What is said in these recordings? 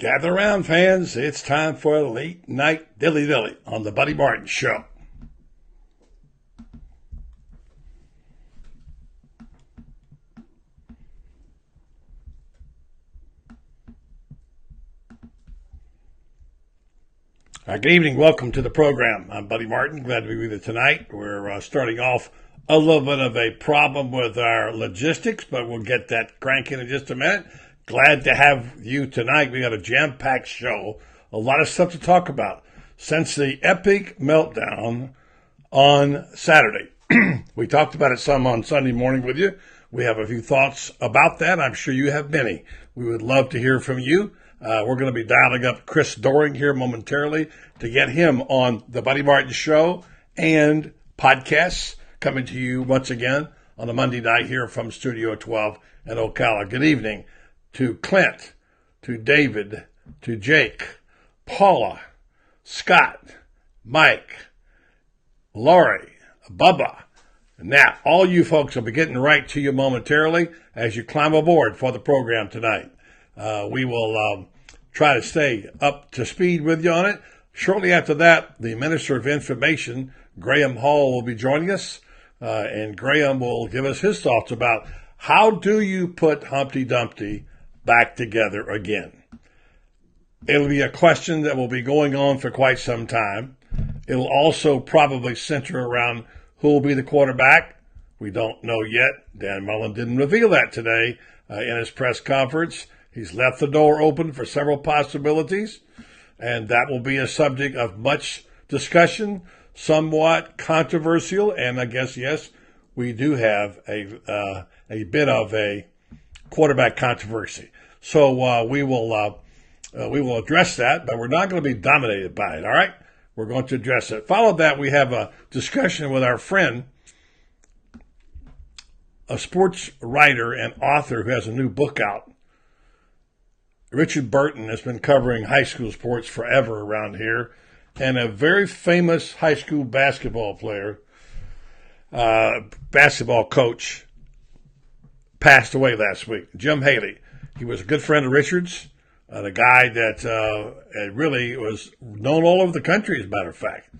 Gather around, fans. It's time for a late night dilly-dilly on the Buddy Martin Show. Good evening. Welcome to the program. I'm Buddy Martin. Glad to be with you tonight. We're starting off a little bit of a problem with our logistics, but we'll get that cranking in just a minute. Glad to have you tonight. We got a jam-packed show. A lot of stuff to talk about. Since the epic meltdown on Saturday, we talked about it some on Sunday morning with you. We have a few thoughts about that. I'm sure you have many. We would love to hear from you. We're going to be dialing up Chris Doering here momentarily to get him on the Buddy Martin Show and podcasts coming to you once again on a Monday night here from Studio 12 in Ocala. Good evening to Clint, to David, to Jake, Paula, Scott, Mike, Laurie, Bubba. Now, all you folks will be getting right to you momentarily as you climb aboard for the program tonight. We will try to stay up to speed with you on it. Shortly after that, the Minister of Information, Graham Hall, will be joining us, and Graham will give us his thoughts about how do you put Humpty Dumpty back together again. It'll be a question that will be going on for quite some time. It'll also probably center around who will be the quarterback. We don't know yet. Dan Mullen didn't reveal that today in his press conference. He's left the door open for several possibilities, and that will be a subject of much discussion, somewhat controversial, and I guess, yes, we do have a bit of a quarterback controversy. So we will address that, but we're not going to be dominated by it, all right? We're going to address it. Followed that, we have a discussion with our friend, a sports writer and author who has a new book out. Richard Burton has been covering high school sports forever around here, and a very famous high school basketball player, basketball coach, passed away last week. Jim Haley. He was a good friend of Richard's, the guy that really was known all over the country, as a matter of fact.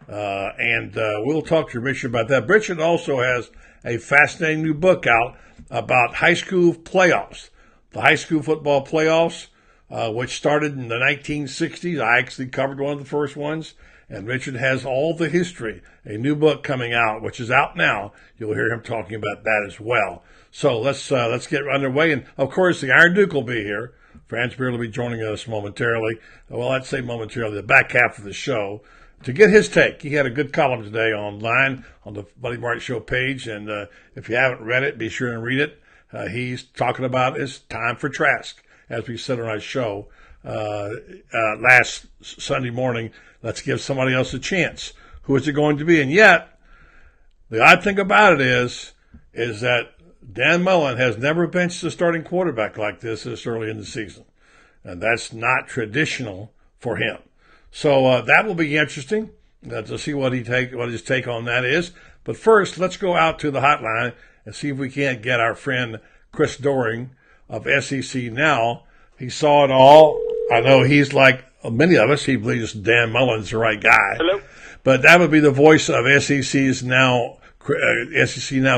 And we'll talk to Richard about that. Richard also has a fascinating new book out about high school playoffs. The high school football playoffs, which started in the 1960s. I actually covered one of the first ones, and Richard has all the history. A new book coming out, which is out now. You'll hear him talking about that as well. So let's get underway. And, of course, the Iron Duke will be here. Franz Beard will be joining us momentarily. Well, I'd say momentarily, the back half of the show, to get his take. He had a good column today online on the Buddy Martin Show page, and if you haven't read it, be sure and read it. He's talking about his time for Trask, as we said on our show last Sunday morning. Let's give somebody else a chance. Who is it going to be? And yet, the odd thing about it is that Dan Mullen has never benched a starting quarterback like this early in the season. And that's not traditional for him. So that will be interesting to see what his take on that is. But first, let's go out to the hotline and see if we can't get our friend Chris Doering of SEC Now. He saw it all. I know he's like many of us. He believes Dan Mullen's the right guy. Hello. But that would be the voice of SEC Now's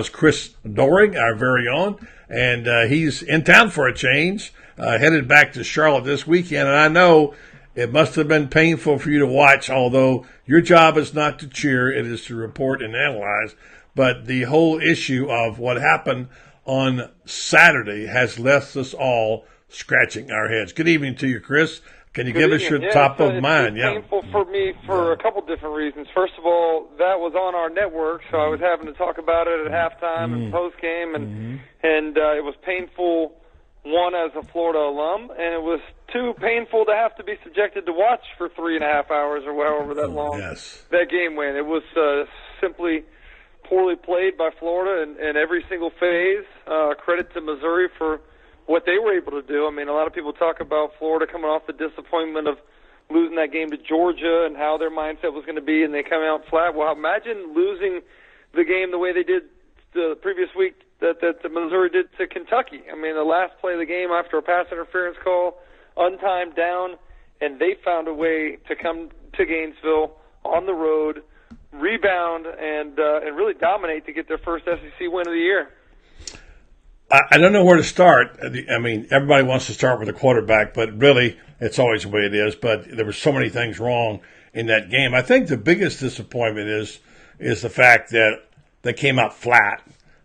Chris Doering, our very own. And he's in town for a change, headed back to Charlotte this weekend. And I know it must have been painful for you to watch, although your job is not to cheer. It is to report and analyze. But the whole issue of what happened on Saturday has left us all scratching our heads. Good evening to you, Chris. Can you give us your top of mind? It's painful for me for a couple different reasons. First of all, that was on our network, so I was having to talk about it at halftime and postgame, and it was painful, one, as a Florida alum, and it was, two, painful to have to be subjected to watch for 3.5 hours or however that long that game went. It was simply poorly played by Florida in every single phase. Credit to Missouri for what they were able to do. I mean, a lot of people talk about Florida coming off the disappointment of losing that game to Georgia and how their mindset was going to be, and they come out flat. Well, imagine losing the game the way they did the previous week that Missouri did to Kentucky. I mean, the last play of the game after a pass interference call untimed down, and they found a way to come to Gainesville on the road, rebound, and really dominate to get their first SEC win of the year. I don't know where to start. I mean, everybody wants to start with the quarterback, but really, it's always the way it is. But there were so many things wrong in that game. I think the biggest disappointment is the fact that they came out flat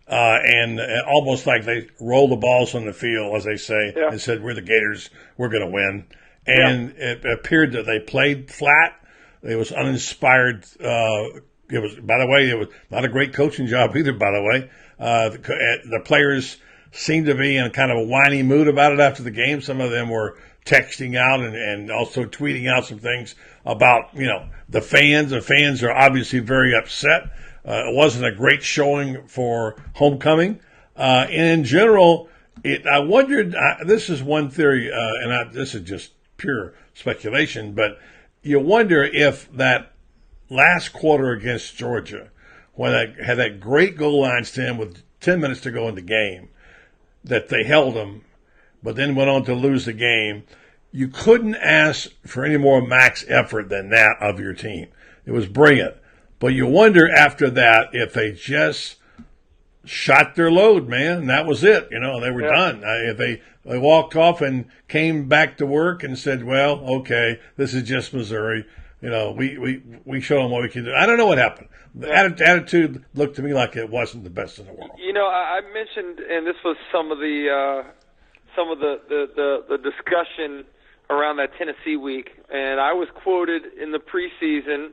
and almost like they rolled the balls on the field, as they say, and said, "We're the Gators. We're going to win." And it appeared that they played flat. It was uninspired. It was, by the way, it was not a great coaching job either. By the way, the players seemed to be in kind of a whiny mood about it after the game. Some of them were texting out and also tweeting out some things about, the fans. The fans are obviously very upset. It wasn't a great showing for homecoming. And in general, I wondered, this is one theory, this is just pure speculation, but you wonder if that last quarter against Georgia, when they had that great goal line stand with 10 minutes to go in the game, that they held them, but then went on to lose the game, you couldn't ask for any more max effort than that of your team. It was brilliant. But you wonder after that if they just shot their load, man, and that was it. They were done. If they walked off and came back to work and said, well, okay, this is just Missouri. We showed them what we can do. I don't know what happened. The attitude looked to me like it wasn't the best in the world. I mentioned, and this was some of the discussion around that Tennessee week, and I was quoted in the preseason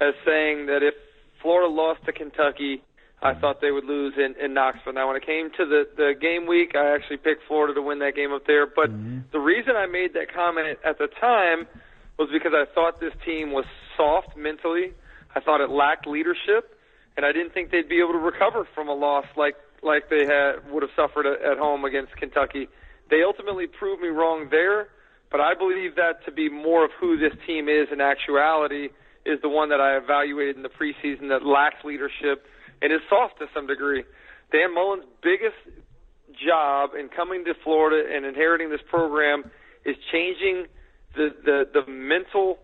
as saying that if Florida lost to Kentucky, I thought they would lose in Knoxville. Now, when it came to the game week, I actually picked Florida to win that game up there. But the reason I made that comment at the time was because I thought this team was soft mentally. I thought it lacked leadership, and I didn't think they'd be able to recover from a loss like they would have suffered at home against Kentucky. They ultimately proved me wrong there, but I believe that to be more of who this team is in actuality is the one that I evaluated in the preseason that lacks leadership and is soft to some degree. Dan Mullen's biggest job in coming to Florida and inheriting this program is changing the mental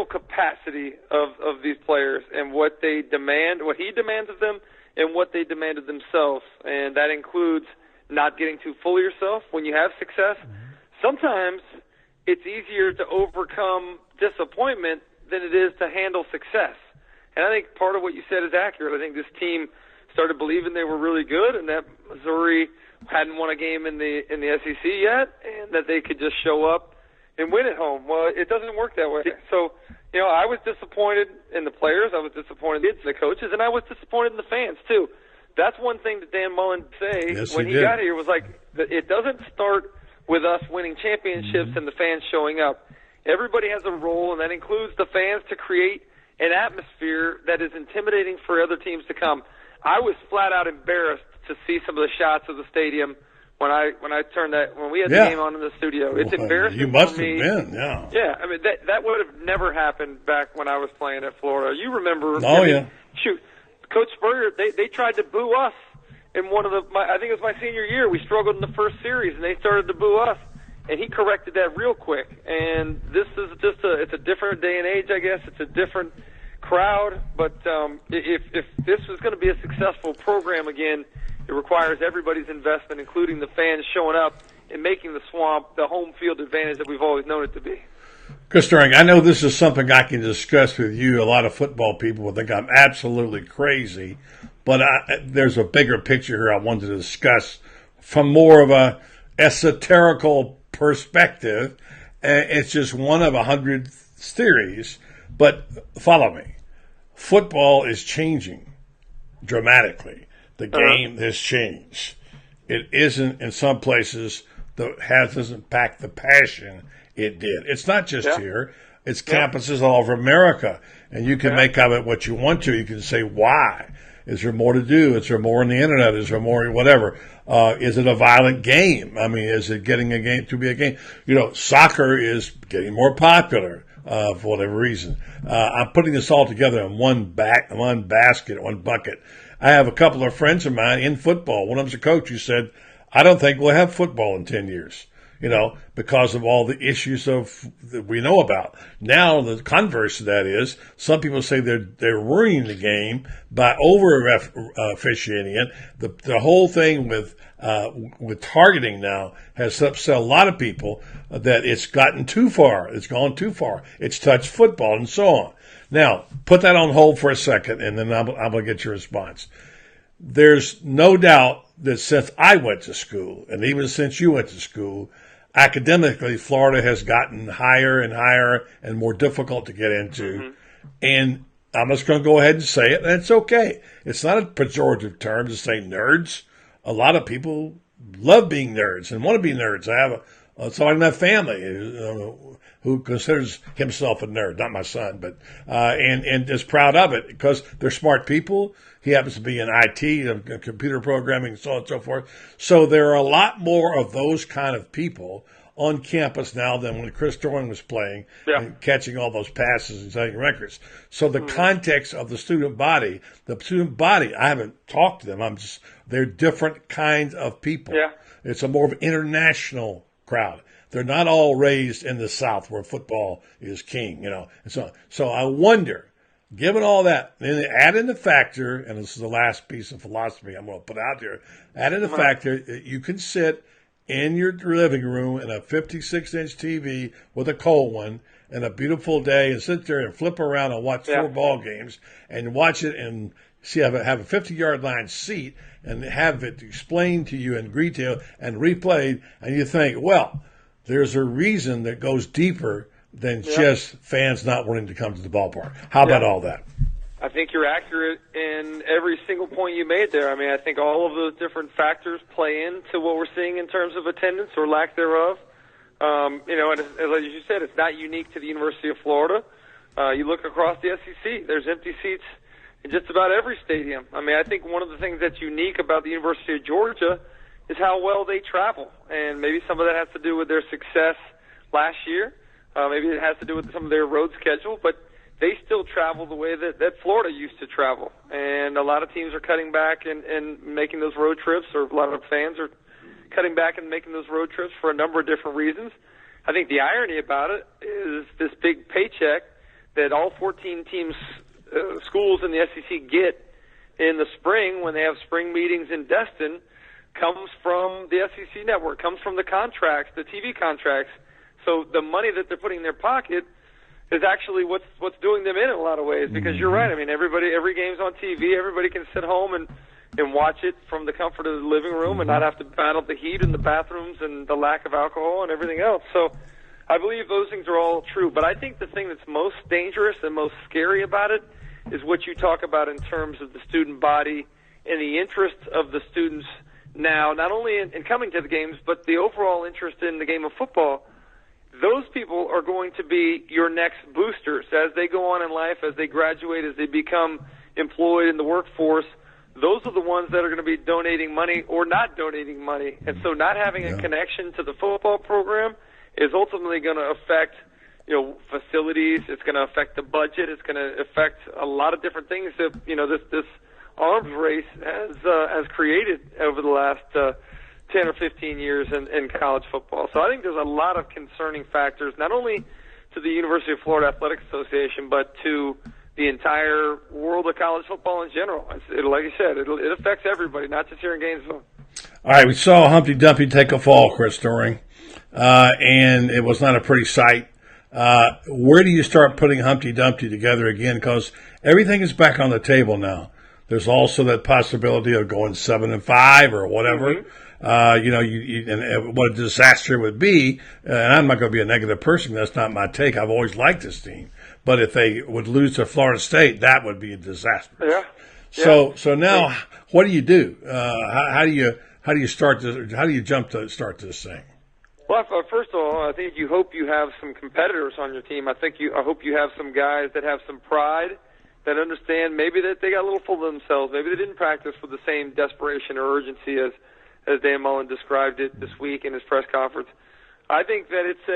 capacity of these players and what they demand, what he demands of them, and what they demand of themselves. And that includes not getting too full of yourself when you have success. Sometimes it's easier to overcome disappointment than it is to handle success. And I think part of what you said is accurate. I think this team started believing they were really good and that Missouri hadn't won a game in the SEC yet and that they could just show up and win at home. Well, it doesn't work that way. So, I was disappointed in the players. I was disappointed in the coaches, and I was disappointed in the fans, too. That's one thing that Dan Mullen when he got here was like, it doesn't start with us winning championships and the fans showing up. Everybody has a role, and that includes the fans to create an atmosphere that is intimidating for other teams to come. I was flat out embarrassed to see some of the shots of the stadium when we had the game on in the studio. It's embarrassing. You must for me. have been, yeah. Yeah, I mean that would have never happened back when I was playing at Florida. You remember? Shoot, Coach Spurrier, they tried to boo us in I think it was my senior year. We struggled in the first series, and they started to boo us. And he corrected that real quick. And this is it's a different day and age, I guess. It's a different crowd. But if this is going to be a successful program again, it requires everybody's investment, including the fans showing up and making the Swamp the home field advantage that we've always known it to be. Chris Doering, I know this is something I can discuss with you. A lot of football people will think I'm absolutely crazy. But there's a bigger picture here I wanted to discuss from more of a esoterical perspective. It's just one of 100 theories, but follow me. Football is changing dramatically. The game has changed. It isn't in some places doesn't pack the passion it did. It's not just here. It's campuses all over America, and you can make of it what you want to. You can say why. Is there more to do? Is there more on the internet? Is there more whatever? Is it a violent game? I mean, is it getting a game to be a game? Soccer is getting more popular for whatever reason. I'm putting this all together in one basket, one bucket. I have a couple of friends of mine in football. One of them's a coach who said, I don't think we'll have football in 10 years. because of all the issues that we know about. Now, the converse of that is some people say they're ruining the game by over officiating it. The whole thing with targeting now has upset a lot of people that it's gotten too far. It's gone too far. It's touched football and so on. Now, put that on hold for a second, and then I'm going to get your response. There's no doubt that since I went to school, and even since you went to school, academically, Florida has gotten higher and higher and more difficult to get into. Mm-hmm. And I'm just going to go ahead and say it, and it's okay. It's not a pejorative term to say nerds. A lot of people love being nerds and want to be nerds. I have somebody in my family who considers himself a nerd, not my son, but and is proud of it because they're smart people. He happens to be in IT, computer programming, so on and so forth. So there are a lot more of those kind of people on campus now than when Chris Doering was playing and catching all those passes and setting records. So the context of the student body, I haven't talked to them. They're different kinds of people. Yeah. It's a more of an international crowd. They're not all raised in the South where football is king, And so I wonder, given all that, then add in the factor, and this is the last piece of philosophy I'm going to put out there, add in the factor that you can sit in your living room in a 56-inch TV with a cold one and a beautiful day and sit there and flip around and watch 4 ball games and watch it and have a 50-yard line seat and have it explained to you in detail and replayed, and you think, well, there's a reason that goes deeper than just fans not wanting to come to the ballpark. How about all that? I think you're accurate in every single point you made there. I mean, I think all of those different factors play into what we're seeing in terms of attendance or lack thereof. And as you said, it's not unique to the University of Florida. You look across the SEC, there's empty seats in just about every stadium. I mean, I think one of the things that's unique about the University of Georgia is how well they travel. And maybe some of that has to do with their success last year. Maybe it has to do with some of their road schedule, but they still travel the way that Florida used to travel. And a lot of teams are cutting back and making those road trips, or a lot of fans are cutting back and making those road trips for a number of different reasons. I think the irony about it is this big paycheck that all 14 teams, schools in the SEC get in the spring when they have spring meetings in Destin comes from the SEC network, comes from the contracts, the TV contracts. So the money that they're putting in their pocket is actually what's doing them in a lot of ways. Because you're right. I mean, every game's on TV. Everybody can sit home and watch it from the comfort of the living room and not have to battle the heat in the bathrooms and the lack of alcohol and everything else. So I believe those things are all true. But I think the thing that's most dangerous and most scary about it is what you talk about in terms of the student body and the interest of the students now, not only in coming to the games, but the overall interest in the game of football. Those people are going to be your next boosters as they go on in life, as they graduate, as they become employed in the workforce. Those are the ones that are going to be donating money or not donating money. And so not having a connection to the football program is ultimately going to affect, facilities. It's going to affect the budget. It's going to affect a lot of different things that, this arms race has created over the last 10 or 15 years in college football. So I think there's a lot of concerning factors, not only to the University of Florida Athletic Association, but to the entire world of college football in general. Like you said, it affects everybody, not just here in Gainesville. All right, we saw Humpty Dumpty take a fall, Chris Doering, and it was not a pretty sight. Where do you start putting Humpty Dumpty together again? Because everything is back on the table now. There's also that possibility of going 7-5 or whatever. Mm-hmm. And what a disaster it would be. And I'm not going to be a negative person. That's not my take. I've always liked this team. But if they would lose to Florida State, that would be a disaster. Yeah. So now, what do you do? How do you start this? How do you jump to start this thing? Well, first of all, I think you hope you have some competitors on your team. I hope you have some guys that have some pride, that understand maybe that they got a little full of themselves. Maybe they didn't practice with the same desperation or urgency as Dan Mullen described it this week in his press conference. I think that it's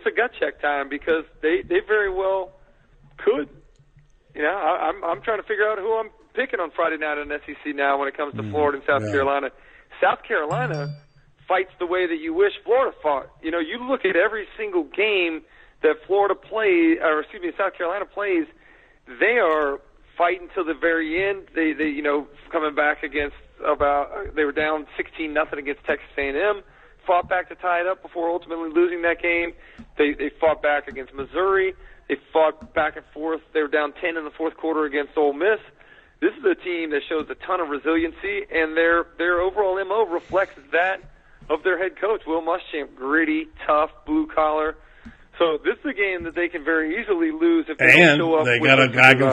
a gut check time, because they very well could. I'm trying to figure out who I'm picking on Friday night on SEC now when it comes to Florida and South Carolina. South Carolina fights the way that you wish Florida fought. You know, you look at every single game that South Carolina plays, they are fighting till the very end. They coming back against they were down 16-0 against Texas A&M, fought back to tie it up before ultimately losing that game. They fought back against Missouri. They fought back and forth. They were down 10 in the fourth quarter against Ole Miss. This is a team that shows a ton of resiliency, and their overall MO reflects that of their head coach, Will Muschamp. Gritty, tough, blue collar. So this is a game that they can very easily lose if they don't show up. And they got a guy can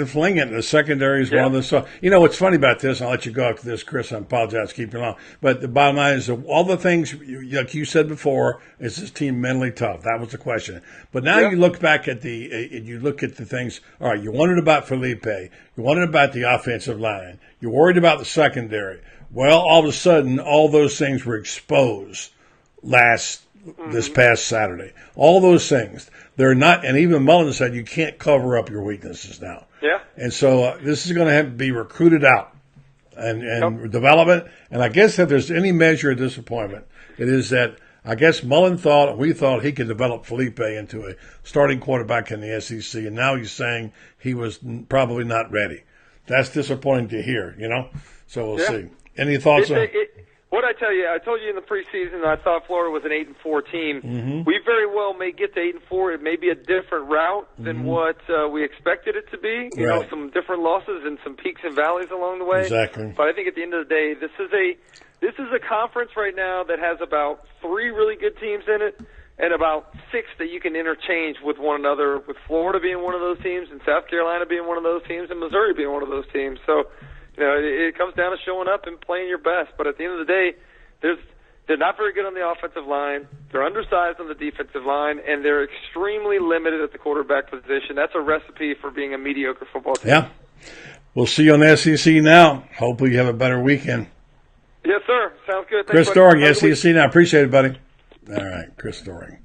fling it. And the secondary is one of the. So, you know what's funny about this? I'll let you go after this, Chris. I apologize to keep you long. But the bottom line is all the things, like you said before, is this team mentally tough? That was the question. But now you look back at the things. All right, you wondered about Felipe. You wondered about the offensive line. You're worried about the secondary. Well, all of a sudden, all those things were exposed this past Saturday. All those things. They're not, and even Mullen said you can't cover up your weaknesses now. Yeah. And so this is going to have to be recruited out and development. And I guess if there's any measure of disappointment, it is that I guess Mullen we thought he could develop Felipe into a starting quarterback in the SEC, and now he's saying he was probably not ready. That's disappointing to hear, you know? So we'll see. Any thoughts on what I tell you? I told you in the preseason I thought Florida was an 8-4 team. Mm-hmm. We very well may get to 8-4. It may be a different route than what we expected it to be. You know, some different losses and some peaks and valleys along the way. Exactly. But I think at the end of the day, this is a conference right now that has about 3 really good teams in it, and about 6 that you can interchange with one another. With Florida being one of those teams, and South Carolina being one of those teams, and Missouri being one of those teams. So. You know, it comes down to showing up and playing your best. But at the end of the day, they're not very good on the offensive line. They're undersized on the defensive line, and they're extremely limited at the quarterback position. That's a recipe for being a mediocre football team. Yeah. We'll see you on the SEC now. Hopefully you have a better weekend. Yes, sir. Sounds good. Chris Doering, SEC now. Appreciate it, buddy. All right, Chris Doering.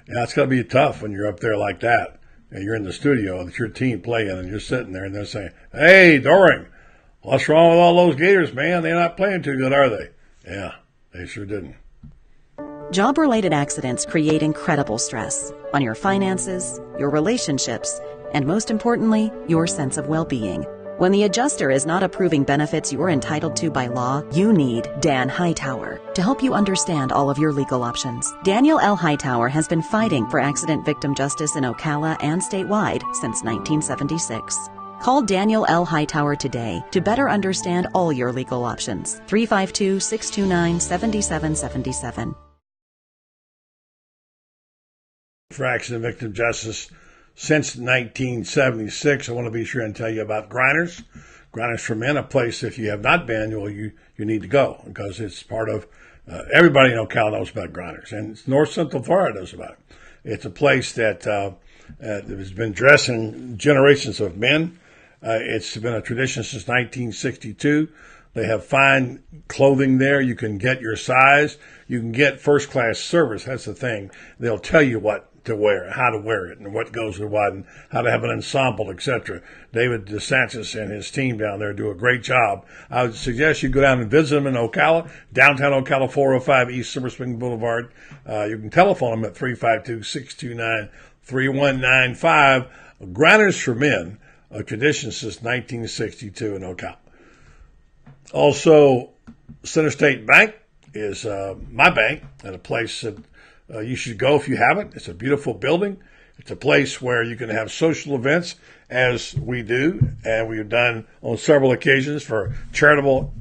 Yeah, it's going to be tough when you're up there like that, and you're in the studio, and it's your team playing, and you're sitting there, and they're saying, hey, Doering, what's wrong with all those Gators, man? They're not playing too good, are they? Yeah, they sure didn't. Job-related accidents create incredible stress on your finances, your relationships, and most importantly, your sense of well-being. When the adjuster is not approving benefits you're entitled to by law, you need Dan Hightower to help you understand all of your legal options. Daniel L. Hightower has been fighting for accident victim justice in Ocala and statewide since 1976. Call Daniel L. Hightower today to better understand all your legal options. 352-629-7777. For accident victim justice since 1976. I want to be sure and tell you about Grinders. Grinders for Men, a place if you have not been, you need to go because it's part of everybody in Ocala knows about Grinders, and North Central Florida knows about it. It's a place that has been dressing generations of men. It's been a tradition since 1962. They have fine clothing there. You can get your size. You can get first-class service. That's the thing. They'll tell you what to wear, how to wear it, and what goes with what, and how to have an ensemble, etc. David DeSantis and his team down there do a great job. I would suggest you go down and visit them in Ocala, downtown Ocala, 405 East Silver Spring Boulevard. You can telephone them at 352-629-3195. Grinders for Men, a tradition since 1962 in Ocala. Also, Center State Bank is my bank, and a place that you should go if you haven't. It's a beautiful building. It's a place where you can have social events, as we do, and we've done on several occasions for charitable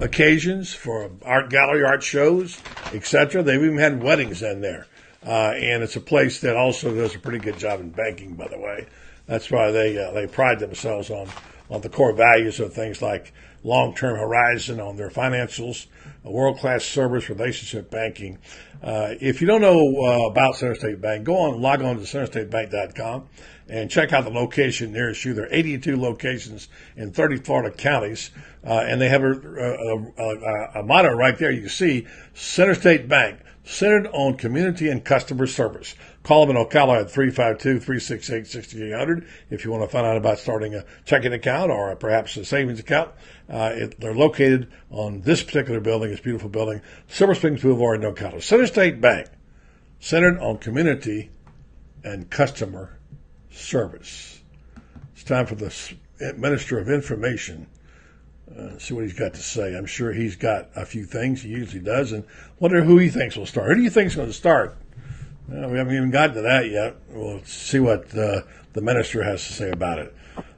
occasions, for art gallery, art shows, etc. They've even had weddings in there. And it's a place that also does a pretty good job in banking, by the way. That's why they pride themselves on the core values of things like long-term horizon on their financials, world-class service, relationship banking. If you don't know about Center State Bank, log on to centerstatebank.com and check out the location nearest you. There are 82 locations in 30 Florida counties, and they have a motto right there. You can see Center State Bank, centered on community and customer service. Call them in Ocala at 352-368-6800 if you want to find out about starting a checking account or perhaps a savings account. They're located on this particular building, this beautiful building, Silver Springs Boulevard in Ocala. Center State Bank, centered on community and customer service. It's time for the Minister of Information. See what he's got to say. I'm sure he's got a few things. He usually does. And wonder who he thinks will start. Who do you think is going to start? We haven't even gotten to that yet. We'll see what the minister has to say about it.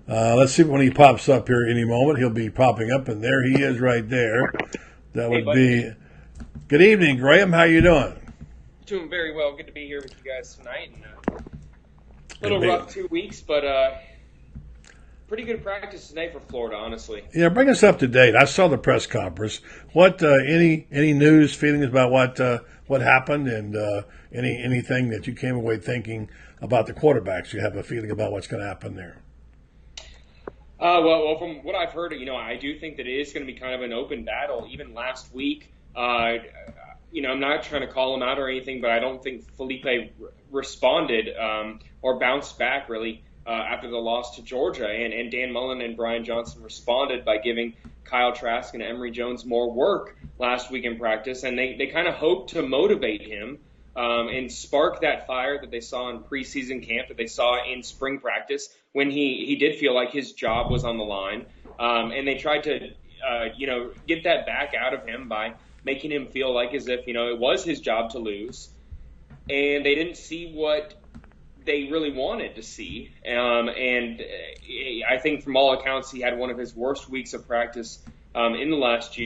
Let's see when he pops up here any moment. He'll be popping up, and there he is right there. That would be... Good evening, Graham. How you doing? Doing very well. Good to be here with you guys tonight. And, a little rough 2 weeks, but... pretty good practice today for Florida, honestly. Yeah, bring us up to date. I saw the press conference. What any news, feelings about what happened, and anything that you came away thinking about the quarterbacks? You have a feeling about what's going to happen there? Well, from what I've heard, I do think that it is going to be kind of an open battle. Even last week, I'm not trying to call him out or anything, but I don't think Felipe responded or bounced back really. After the loss to Georgia, and Dan Mullen and Brian Johnson responded by giving Kyle Trask and Emory Jones more work last week in practice, and they kind of hoped to motivate him and spark that fire that they saw in preseason camp, that they saw in spring practice when he did feel like his job was on the line, and they tried to get that back out of him by making him feel like as if it was his job to lose, and they didn't see what they really wanted to see. And I think from all accounts, he had one of his worst weeks of practice in the last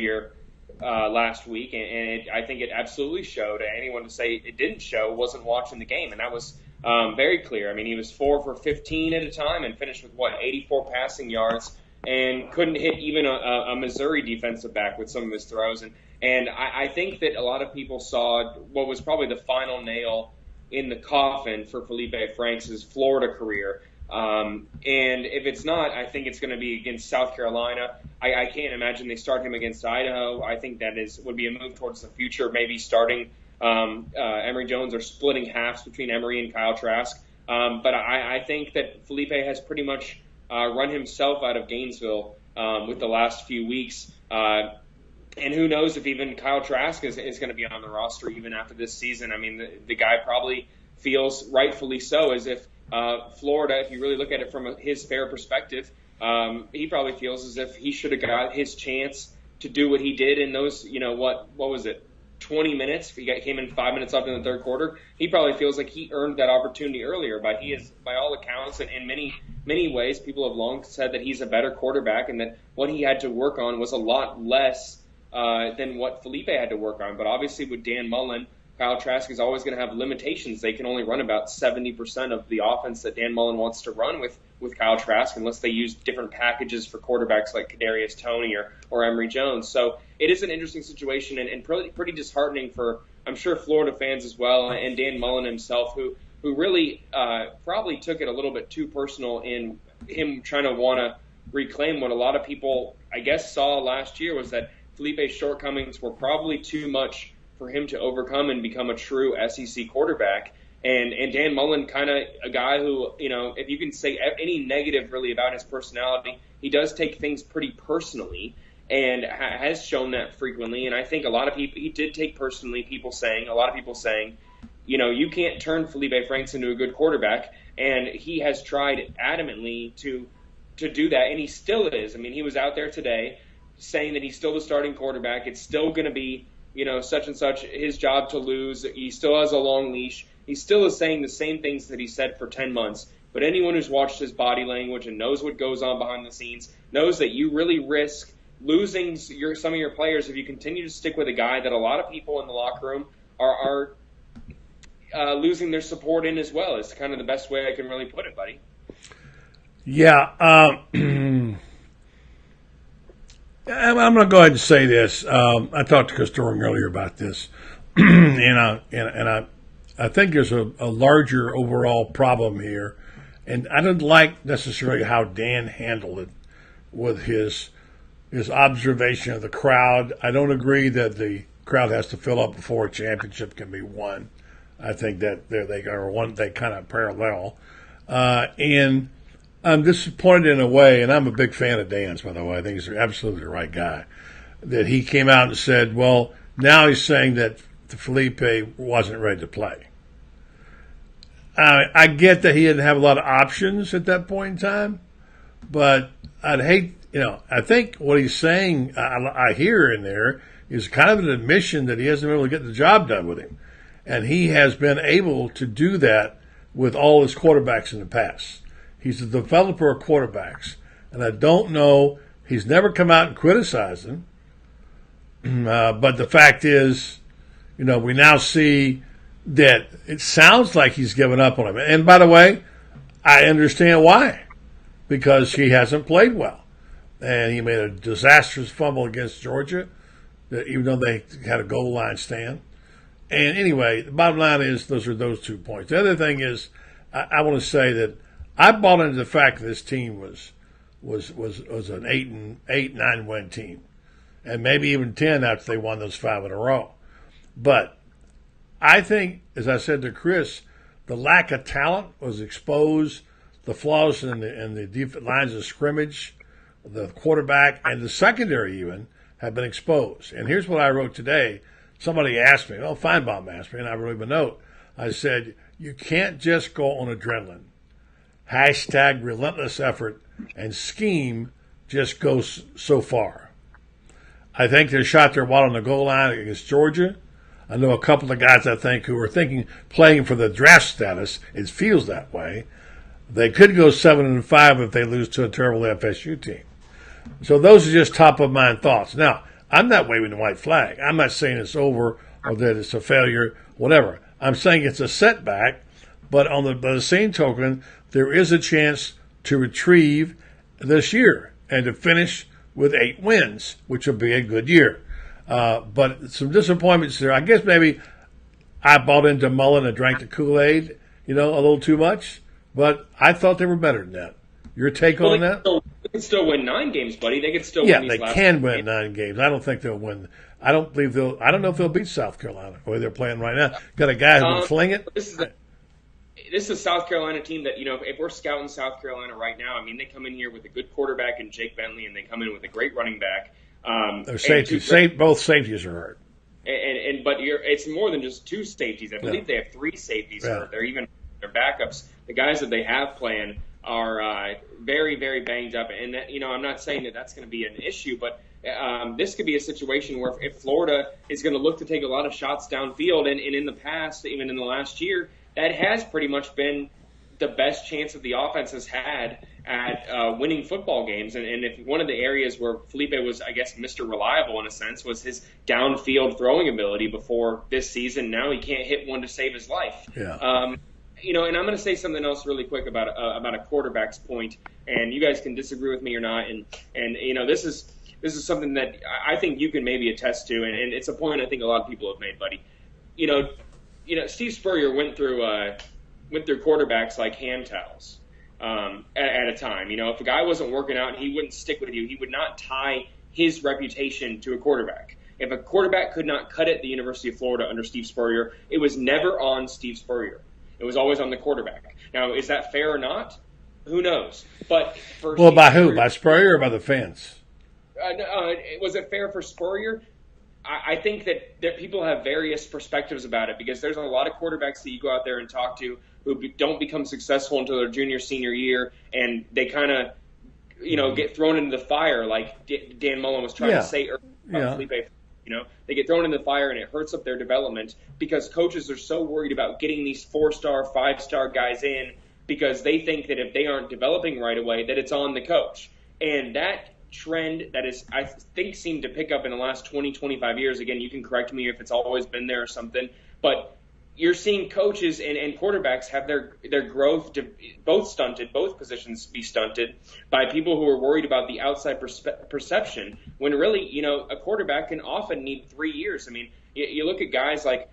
week. And I think it absolutely showed. Anyone to say it didn't show wasn't watching the game. And that was very clear. I mean, he was 4 for 15 at a time and finished with 84 passing yards and couldn't hit even a Missouri defensive back with some of his throws. And I think that a lot of people saw what was probably the final nail in the coffin for Felipe Franks' Florida career. And if it's not, I think it's going to be against South Carolina. I can't imagine they start him against Idaho. I think that would be a move towards the future, maybe starting Emory Jones or splitting halves between Emory and Kyle Trask. But I think that Felipe has pretty much run himself out of Gainesville with the last few weeks. And who knows if even Kyle Trask is going to be on the roster even after this season. I mean, the guy probably feels, rightfully so, as if Florida, if you really look at it from his fair perspective, he probably feels as if he should have got his chance to do what he did in those, what was it, 20 minutes? He came in 5 minutes left in the third quarter. He probably feels like he earned that opportunity earlier, but he is, by all accounts, and in many ways, people have long said that he's a better quarterback and that what he had to work on was a lot less than what Felipe had to work on. But obviously with Dan Mullen, Kyle Trask is always going to have limitations. They can only run about 70% of the offense that Dan Mullen wants to run with Kyle Trask unless they use different packages for quarterbacks like Kadarius Toney or Emory Jones. So it is an interesting situation and pretty disheartening for, I'm sure, Florida fans as well, and Dan Mullen himself, who really probably took it a little bit too personal in him trying to want to reclaim what a lot of people, I guess, saw last year, was that Felipe's shortcomings were probably too much for him to overcome and become a true SEC quarterback. And Dan Mullen, kind of a guy who, if you can say any negative really about his personality, he does take things pretty personally and has shown that frequently. And I think a lot of people, he did take personally, a lot of people saying, you can't turn Felipe Franks into a good quarterback. And he has tried adamantly to do that, and he still is. I mean, he was out there today saying that he's still the starting quarterback. It's still going to be, such and such, his job to lose. He still has a long leash. He still is saying the same things that he said for 10 months. But anyone who's watched his body language and knows what goes on behind the scenes knows that you really risk losing some of your players if you continue to stick with a guy that a lot of people in the locker room are losing their support in as well. It's kind of the best way I can really put it, buddy. Yeah. I'm going to go ahead and say this. I talked to Chris Doering earlier about this, and I think there's a larger overall problem here, and I didn't like necessarily how Dan handled it with his observation of the crowd. I don't agree that the crowd has to fill up before a championship can be won. I think that they kind of parallel. And I'm disappointed in a way, and I'm a big fan of Dan's, by the way. I think he's absolutely the right guy, that he came out and said, well, now he's saying that Felipe wasn't ready to play. I get that he didn't have a lot of options at that point in time, but I'd hate, I think what he's saying, I hear in there, is kind of an admission that he hasn't been able to get the job done with him. And he has been able to do that with all his quarterbacks in the past. He's a developer of quarterbacks. And I don't know, he's never come out and criticized him. But the fact is, we now see that it sounds like he's given up on him. And by the way, I understand why. Because he hasn't played well. And he made a disastrous fumble against Georgia, even though they had a goal line stand. And anyway, the bottom line is those are those 2 points. The other thing is, I want to say that I bought into the fact that this team was an 8-9 win team, and maybe even 10 after they won those 5 in a row. But I think, as I said to Chris, the lack of talent was exposed. The flaws in the lines of scrimmage, the quarterback, and the secondary even have been exposed. And here's what I wrote today. Somebody asked me, Feinbaum asked me, and I wrote him a note. I said, you can't just go on adrenaline. # relentless effort and scheme just goes so far. I think they shot their wad on the goal line against Georgia. I know a couple of guys, I think, who are playing for the draft status. It feels that way. They could go 7-5 if they lose to a terrible FSU team. So those are just top of mind thoughts. Now, I'm not waving the white flag. I'm not saying it's over or that it's a failure, whatever. I'm saying it's a setback, but by the same token, there is a chance to retrieve this year and to finish with 8 wins, which will be a good year. But some disappointments there. I guess maybe I bought into Mullen and drank the Kool-Aid, a little too much. But I thought they were better than that. Your take on that? They could still win 9 games, buddy. They could still win these they last can win 9 games. I don't think they'll win. I don't know if they'll beat South Carolina the way they're playing right now. Got a guy who can fling it. This is a South Carolina team that, if we're scouting South Carolina right now, they come in here with a good quarterback in Jake Bentley, and they come in with a great running back. Their safeties, both safeties are hurt. But it's more than just 2 safeties. I believe they have 3 safeties hurt. They're even their backups. The guys that they have playing are very, very banged up. And, I'm not saying that that's going to be an issue, but this could be a situation where if Florida is going to look to take a lot of shots downfield, and in the past, even in the last year, that has pretty much been the best chance that the offense has had at winning football games. And if one of the areas where Felipe was, I guess, Mr. Reliable in a sense was his downfield throwing ability before this season. Now he can't hit one to save his life. Yeah. And I'm going to say something else really quick about a quarterback's point, and you guys can disagree with me or not. And this is something that I think you can maybe attest to, and it's a point I think a lot of people have made, buddy. Steve Spurrier went through quarterbacks like hand towels at a time. If a guy wasn't working out, he wouldn't stick with you. He would not tie his reputation to a quarterback. If a quarterback could not cut it at the University of Florida under Steve Spurrier, it was never on Steve Spurrier. It was always on the quarterback. Now, is that fair or not? Who knows? But by who? By Spurrier or by the fans? Was it fair for Spurrier? I think that people have various perspectives about it, because there's a lot of quarterbacks that you go out there and talk to who don't become successful until their junior, senior year, and they kind of, get thrown into the fire like Dan Mullen was trying to say earlier. Felipe. They get thrown in the fire and it hurts up their development because coaches are so worried about getting these 4-star, 5-star guys in because they think that if they aren't developing right away, that it's on the coach. And that trend that is, I think, seemed to pick up in the last 20, 25 years. Again, you can correct me if it's always been there or something, but you're seeing coaches and quarterbacks have their growth both positions be stunted by people who are worried about the outside perception, when really, a quarterback can often need 3 years. You look at guys like,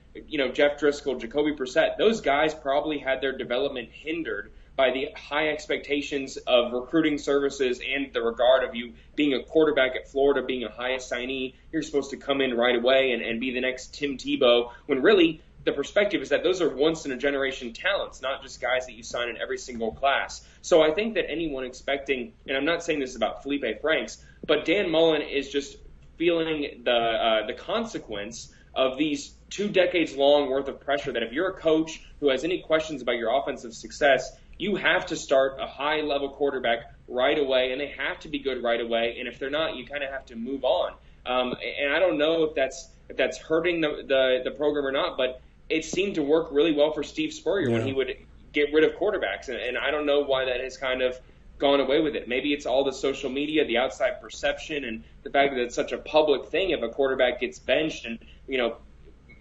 Jeff Driscoll, Jacoby Brissett, those guys probably had their development hindered by the high expectations of recruiting services and the regard of you being a quarterback at Florida, being a high assignee. You're supposed to come in right away and be the next Tim Tebow, when really the perspective is that those are once-in-a-generation talents, not just guys that you sign in every single class. So I think that anyone expecting, and I'm not saying this is about Felipe Franks, but Dan Mullen is just feeling the consequence of these 2 decades long worth of pressure, that if you're a coach who has any questions about your offensive success, you have to start a high-level quarterback right away, and they have to be good right away. And if they're not, you kind of have to move on. And I don't know if that's hurting the program or not, but it seemed to work really well for Steve Spurrier when he would get rid of quarterbacks. And I don't know why that has kind of gone away with it. Maybe it's all the social media, the outside perception, and the fact that it's such a public thing if a quarterback gets benched. And,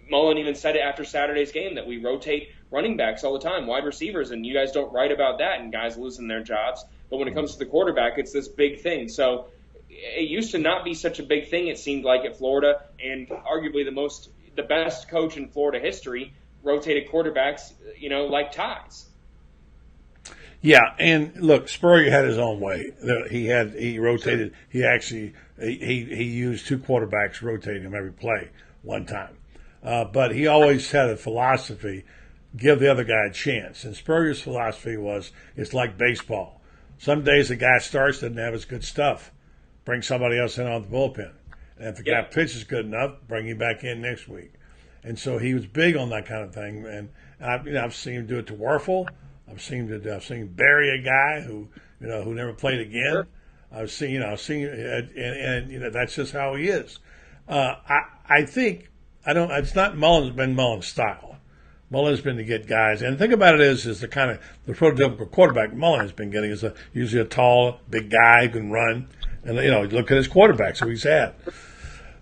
Mullen even said it after Saturday's game that we rotate running backs all the time, wide receivers, and you guys don't write about that and guys losing their jobs. But when it comes to the quarterback, it's this big thing. So it used to not be such a big thing, it seemed like, at Florida, and arguably the best coach in Florida history rotated quarterbacks, like ties. Yeah, and look, Spurrier had his own way. He rotated. He actually he used 2 quarterbacks, rotating them every play one time. But he always had a philosophy: give the other guy a chance. And Spurrier's philosophy was, it's like baseball. Some days the guy starts, doesn't have his good stuff. Bring somebody else in on the bullpen. And if the guy pitches good enough, bring him back in next week. And so he was big on that kind of thing. And I've seen him do it to Werfel. I've seen him bury a guy who never played again. Sure. I've seen, and that's just how he is. I think it's not Mullen's style. Mullen's been to get guys, and the thing about it is the kind of the prototypical quarterback Mullen has been getting is usually a tall, big guy who can run, and look at his quarterbacks who he's had.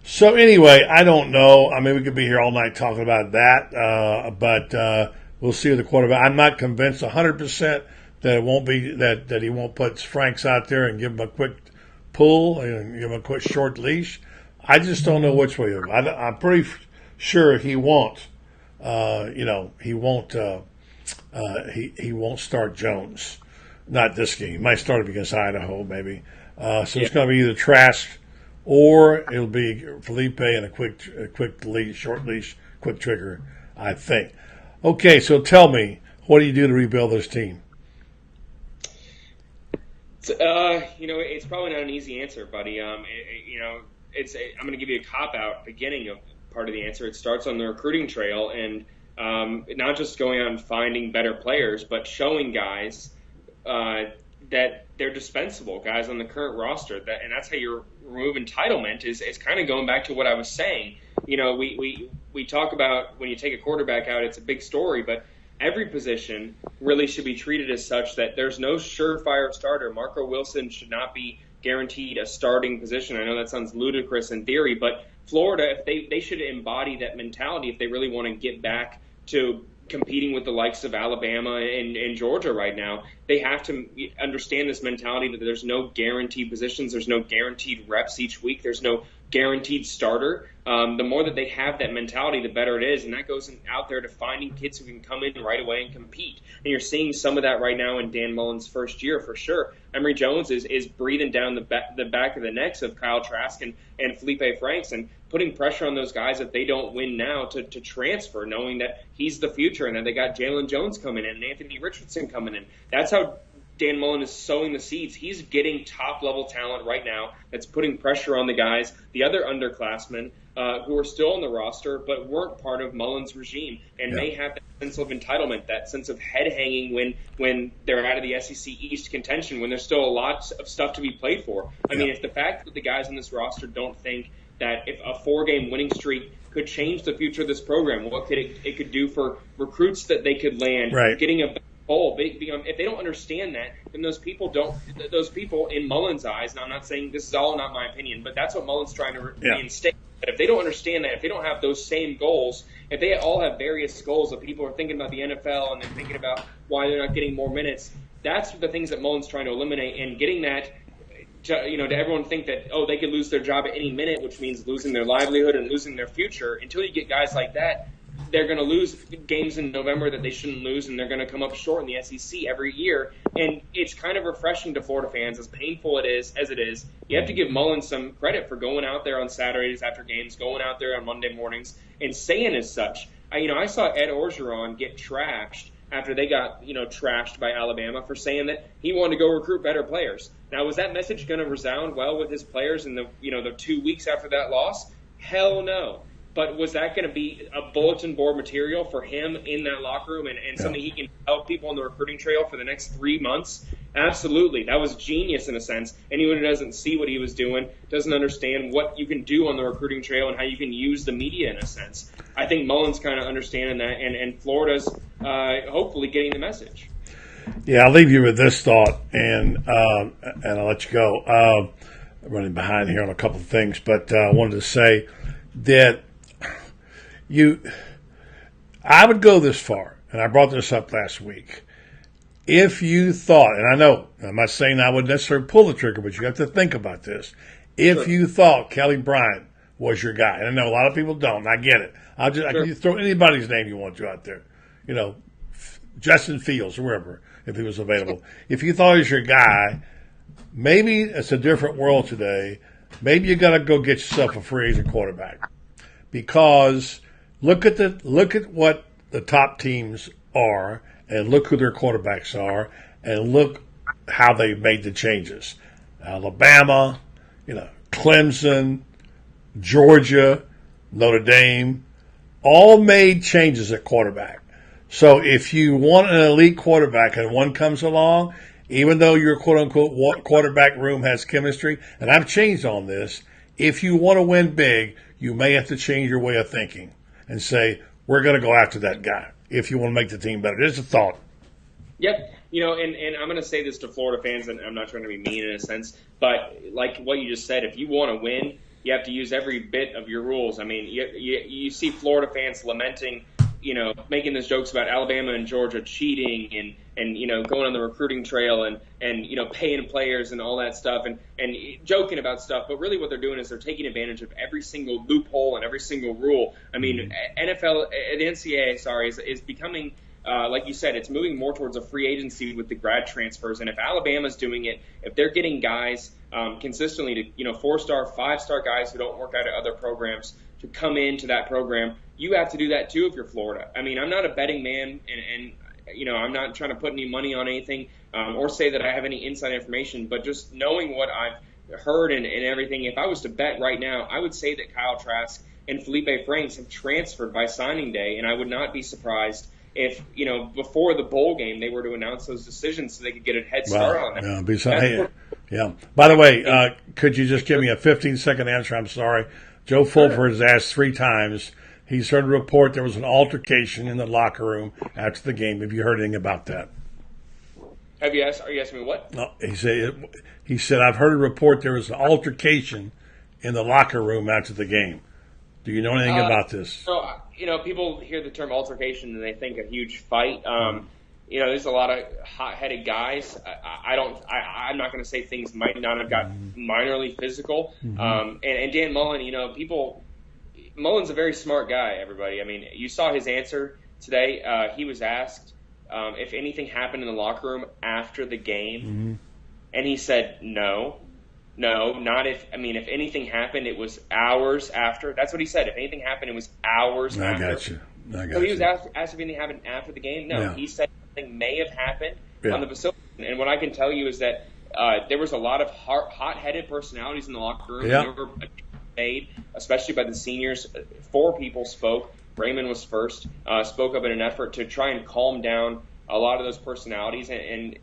So anyway, I don't know. I mean, we could be here all night talking about that, but we'll see with the quarterback. I'm not convinced 100% that it won't be that he won't put Franks out there and give him a quick pull and give him a quick short leash. I just don't know which way. I'm pretty sure he won't. He won't start Jones. Not this game. He might start him against Idaho, maybe. So it's going to be either Trask or it'll be Felipe and a quick leash, short leash, quick trigger, I think. Okay, so tell me, what do you do to rebuild this team? It's probably not an easy answer, buddy. I'm going to give you a cop-out beginning of part of the answer. It starts on the recruiting trail, and not just going out and finding better players, but showing guys that they're dispensable, guys on the current roster. And that's how you remove entitlement is kind of going back to what I was saying. We talk about when you take a quarterback out, it's a big story, but every position really should be treated as such that there's no surefire starter. Marco Wilson should not be guaranteed a starting position. I know that sounds ludicrous in theory, but Florida, if they should embody that mentality if they really want to get back to competing with the likes of Alabama and Georgia right now. They have to understand this mentality that there's no guaranteed positions, there's no guaranteed reps each week, there's no guaranteed starter. The more that they have that mentality, the better it is, and that goes out there to finding kids who can come in right away and compete. And you're seeing some of that right now in Dan Mullen's first year for sure. Emory Jones is breathing down the back of the necks of Kyle Trask and Felipe Franks and putting pressure on those guys if they don't win now to transfer, knowing that he's the future and that they got Jalen Jones coming in and Anthony Richardson coming in. That's how Dan Mullen is sowing the seeds. He's getting top-level talent right now that's putting pressure on the guys, the other underclassmen who are still on the roster but weren't part of Mullen's regime and may have that sense of entitlement, that sense of head-hanging when they're out of the SEC East contention, when there's still a lot of stuff to be played for. I mean, if the fact that the guys on this roster don't think that if a 4-game winning streak could change the future of this program, what could it could do for recruits that they could land, getting a bowl. If they don't understand that, then those people in Mullen's eyes, and I'm not saying this is all not my opinion, but that's what Mullen's trying to reinstate. But if they don't understand that, if they don't have those same goals, if they all have various goals of people are thinking about the NFL and they're thinking about why they're not getting more minutes, that's the things that Mullen's trying to eliminate, and getting that to everyone think that, they could lose their job at any minute, which means losing their livelihood and losing their future. Until you get guys like that, they're going to lose games in November that they shouldn't lose, and they're going to come up short in the SEC every year. And it's kind of refreshing to Florida fans, as painful as it is. You have to give Mullen some credit for going out there on Saturdays after games, going out there on Monday mornings, and saying as such. I saw Ed Orgeron get trashed after they got, trashed by Alabama for saying that he wanted to go recruit better players. Now, was that message going to resound well with his players in the 2 weeks after that loss? Hell no. But was that going to be a bulletin board material for him in that locker room and something he can help people on the recruiting trail for the next 3 months? Absolutely. That was genius in a sense. Anyone who doesn't see what he was doing doesn't understand what you can do on the recruiting trail and how you can use the media in a sense. I think Mullen's kind of understanding that, and Florida's hopefully getting the message. Yeah, I'll leave you with this thought, and I'll let you go. I'm running behind here on a couple of things, but I wanted to say that I would go this far, and I brought this up last week. If you thought, and I know, I'm not saying I would necessarily pull the trigger, but you have to think about this. If you thought Kelly Bryant was your guy, and I know a lot of people don't, and I get it. I can throw anybody's name you want to out there. Justin Fields or wherever, if he was available. If you thought he was your guy, maybe it's a different world today. Maybe you got to go get yourself a free agent quarterback, because look at what the top teams are, and look who their quarterbacks are, and look how they made the changes. Alabama, Clemson, Georgia, Notre Dame, all made changes at quarterback. So if you want an elite quarterback and one comes along, even though your quote-unquote quarterback room has chemistry, and I've changed on this, if you want to win big, you may have to change your way of thinking and say, we're going to go after that guy if you want to make the team better. Just a thought. Yep. And I'm going to say this to Florida fans, and I'm not trying to be mean in a sense, but like what you just said, if you want to win, you have to use every bit of your rules. I mean, you see Florida fans lamenting, making those jokes about Alabama and Georgia cheating and going on the recruiting trail and paying players and all that stuff and joking about stuff. But really what they're doing is they're taking advantage of every single loophole and every single rule. I mean, the NCAA, is becoming, like you said, it's moving more towards a free agency with the grad transfers. And if Alabama's doing it, if they're getting guys consistently to, 4-star, 5-star guys who don't work out at other programs to come into that program, you have to do that too if you're Florida. I mean, I'm not a betting man, and I'm not trying to put any money on anything or say that I have any inside information, but just knowing what I've heard and everything, if I was to bet right now, I would say that Kyle Trask and Felipe Franks have transferred by signing day, and I would not be surprised if, before the bowl game they were to announce those decisions so they could get a head start on them. Yeah. By the way, could you just give me a 15-second answer? I'm sorry. Joe Fulford has asked 3 times. He's heard a report there was an altercation in the locker room after the game. Have you heard anything about that? Have you asked? Are you asking me what? No, he said I've heard a report there was an altercation in the locker room after the game. Do you know anything about this? So, people hear the term altercation and they think a huge fight. There's a lot of hot-headed guys. I'm not going to say things might not have got minorly physical. And Dan Mullen, Mullen's a very smart guy, everybody. I mean, you saw his answer today. He was asked if anything happened in the locker room after the game, and he said no, not if. I mean, if anything happened, it was hours after. That's what he said. If anything happened, it was hours after. I got you. So he was asked if anything happened after the game. No, he said something may have happened on the facility. And what I can tell you is that there was a lot of hot-headed personalities in the locker room. They were made, especially by the seniors. 4 people spoke. Raymond was first. Spoke up in an effort to try and calm down a lot of those personalities. And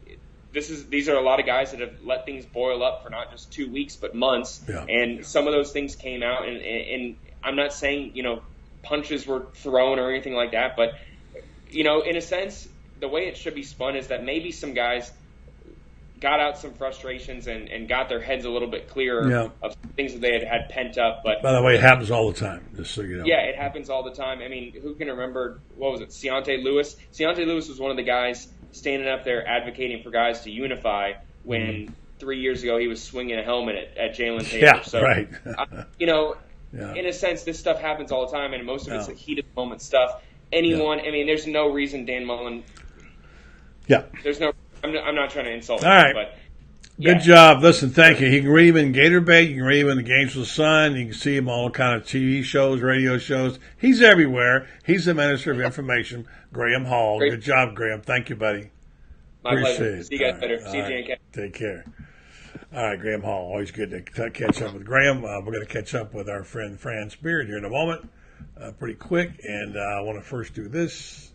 these are a lot of guys that have let things boil up for not just 2 weeks but months. Yeah. And some of those things came out. And I'm not saying punches were thrown or anything like that, but in a sense, the way it should be spun is that maybe some guys got out some frustrations and got their heads a little bit clearer of things that they had pent up. But by the way, it happens all the time, just so you know. Yeah, it happens all the time. I mean, who can remember, what was it, Deontay Lewis? Deontay Lewis was one of the guys standing up there advocating for guys to unify when 3 years ago he was swinging a helmet at Jalen Taylor. Yeah, so, right. In a sense, this stuff happens all the time, and most of it's the heat of the moment stuff. anyone. I mean, there's no reason Dan Mullen. Yeah. There's no. I'm not trying to insult All him, right. but. Good job. Listen, thank you. You can read him in Gator Bait. You can read him in the Games with the Sun. You can see him on all kind of TV shows, radio shows. He's everywhere. He's the Minister of Information, Graham Hall. Great. Good job, Graham. Thank you, buddy. My pleasure. See you guys later. See you, J&K. Take care. All right, Graham Hall. Always good to catch up with Graham. We're going to catch up with our friend Franz Beard here in a moment, pretty quick. And I want to first do this.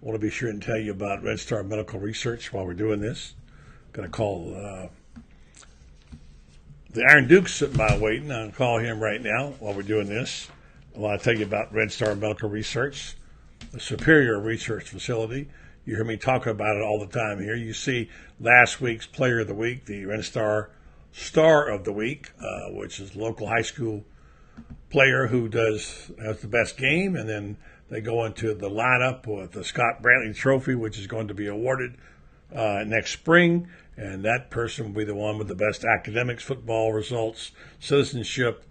I want to be sure and tell you about Red Star Medical Research while we're doing this. Going to call the Iron Duke's sitting by waiting. I'll call him right now while we're doing this. I want to tell you about Red Star Medical Research, the superior research facility. You hear me talking about it all the time here. You see last week's Player of the Week, the Red Star Star of the Week, which is a local high school player who has the best game, and then they go into the lineup with the Scott Brantley Trophy, which is going to be awarded next spring, and that person will be the one with the best academics, football results, citizenship,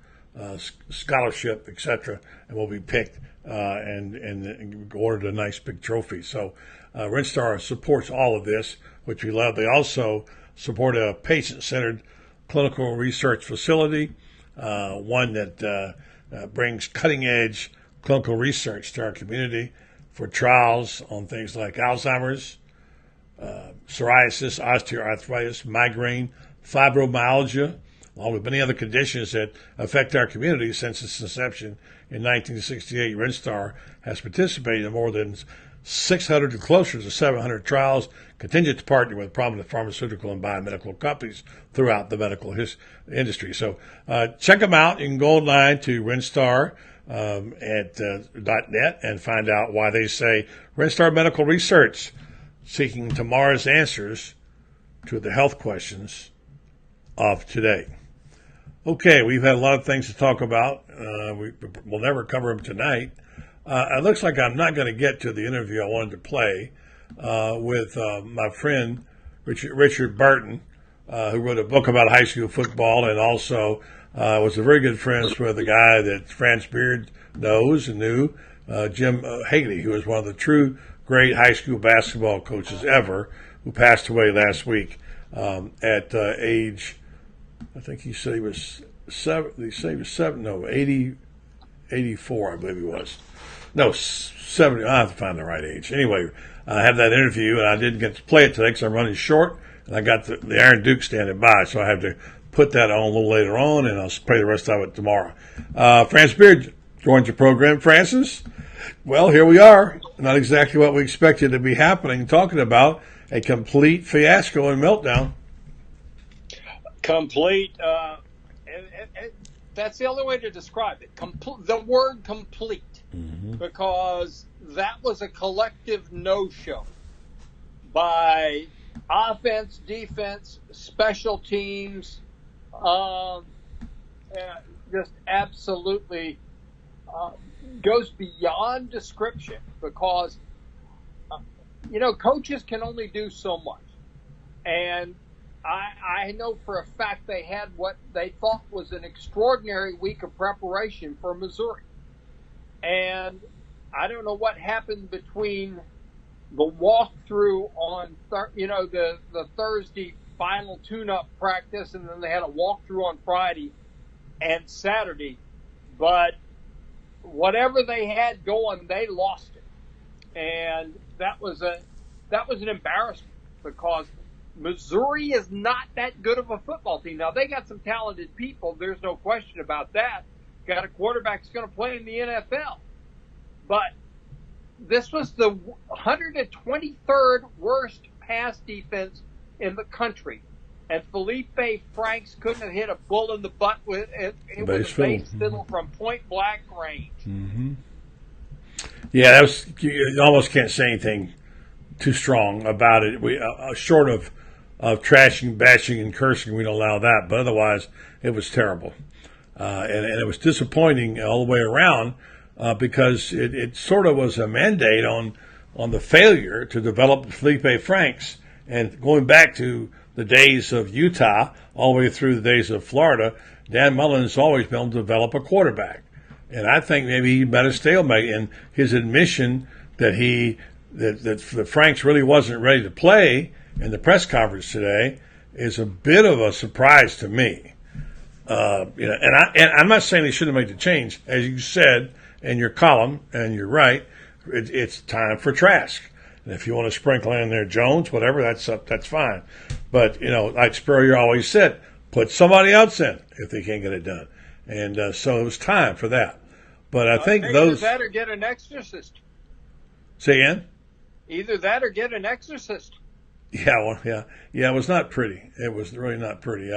scholarship, etc., and will be picked and awarded a nice big trophy. So Red Star supports all of this, which we love. They also support a patient-centered clinical research facility, one that brings cutting-edge clinical research to our community for trials on things like Alzheimer's, psoriasis, osteoarthritis, migraine, fibromyalgia, along with many other conditions that affect our community since its inception in 1968. Red Star has participated in more than 600 to closer to 700 trials, continued to partner with prominent pharmaceutical and biomedical companies throughout the medical industry. So check them out. You can go online to RenStar at .net and find out why they say Red Star Medical Research, seeking tomorrow's answers to the health questions of today. Okay, we've had a lot of things to talk about. We'll never cover them tonight. It looks like I'm not going to get to the interview I wanted to play with my friend Richard Burton, who wrote a book about high school football and also was a very good friends with a guy that Franz Beard knows and knew, Jim Haley, who was one of the true great high school basketball coaches ever, who passed away last week at age, I think he said he was 84, I believe he was. No, 70. I have to find the right age. Anyway, I had that interview, and I didn't get to play it today because I'm running short, and I got the Iron Duke standing by, so I have to put that on a little later on, and I'll play the rest of it tomorrow. Franz Beard joins your program. Francis, well, here we are. Not exactly what we expected to be happening, talking about a complete fiasco and meltdown. Complete. That's the only way to describe it. The word complete. Mm-hmm. Because that was a collective no-show by offense, defense, special teams, just absolutely goes beyond description because, coaches can only do so much. And I know for a fact they had what they thought was an extraordinary week of preparation for Missouri. And I don't know what happened between the walkthrough on, the Thursday final tune-up practice, and then they had a walkthrough on Friday and Saturday. But whatever they had going, they lost it, and that was an embarrassment because Missouri is not that good of a football team. Now they got some talented people. There's no question about that. Got a quarterback that's going to play in the NFL. But this was the 123rd worst pass defense in the country. and Felipe Franks couldn't have hit a bull in the butt with it. It was a base fiddle from point blank range. Mm-hmm. Yeah, that was, you almost can't say anything too strong about it. Short of trashing, bashing, and cursing, we don't allow that. But otherwise, it was terrible. And it was disappointing all the way around because it sort of was a mandate on the failure to develop Felipe Franks. And going back to the days of Utah all the way through the days of Florida, Dan Mullen has always been able to develop a quarterback. And I think maybe he met a stalemate. And his admission that that Franks really wasn't ready to play in the press conference today is a bit of a surprise to me. And I'm not saying they shouldn't have made the change, as you said in your column, and you're right. It's time for Trask. And if you want to sprinkle in there Jones, whatever, that's fine. But like Spurrier always said, put somebody else in if they can't get it done. And so it was time for that. But I think either that or get an exorcist. Say again? Either that or get an exorcist. Yeah, it was not pretty. It was really not pretty.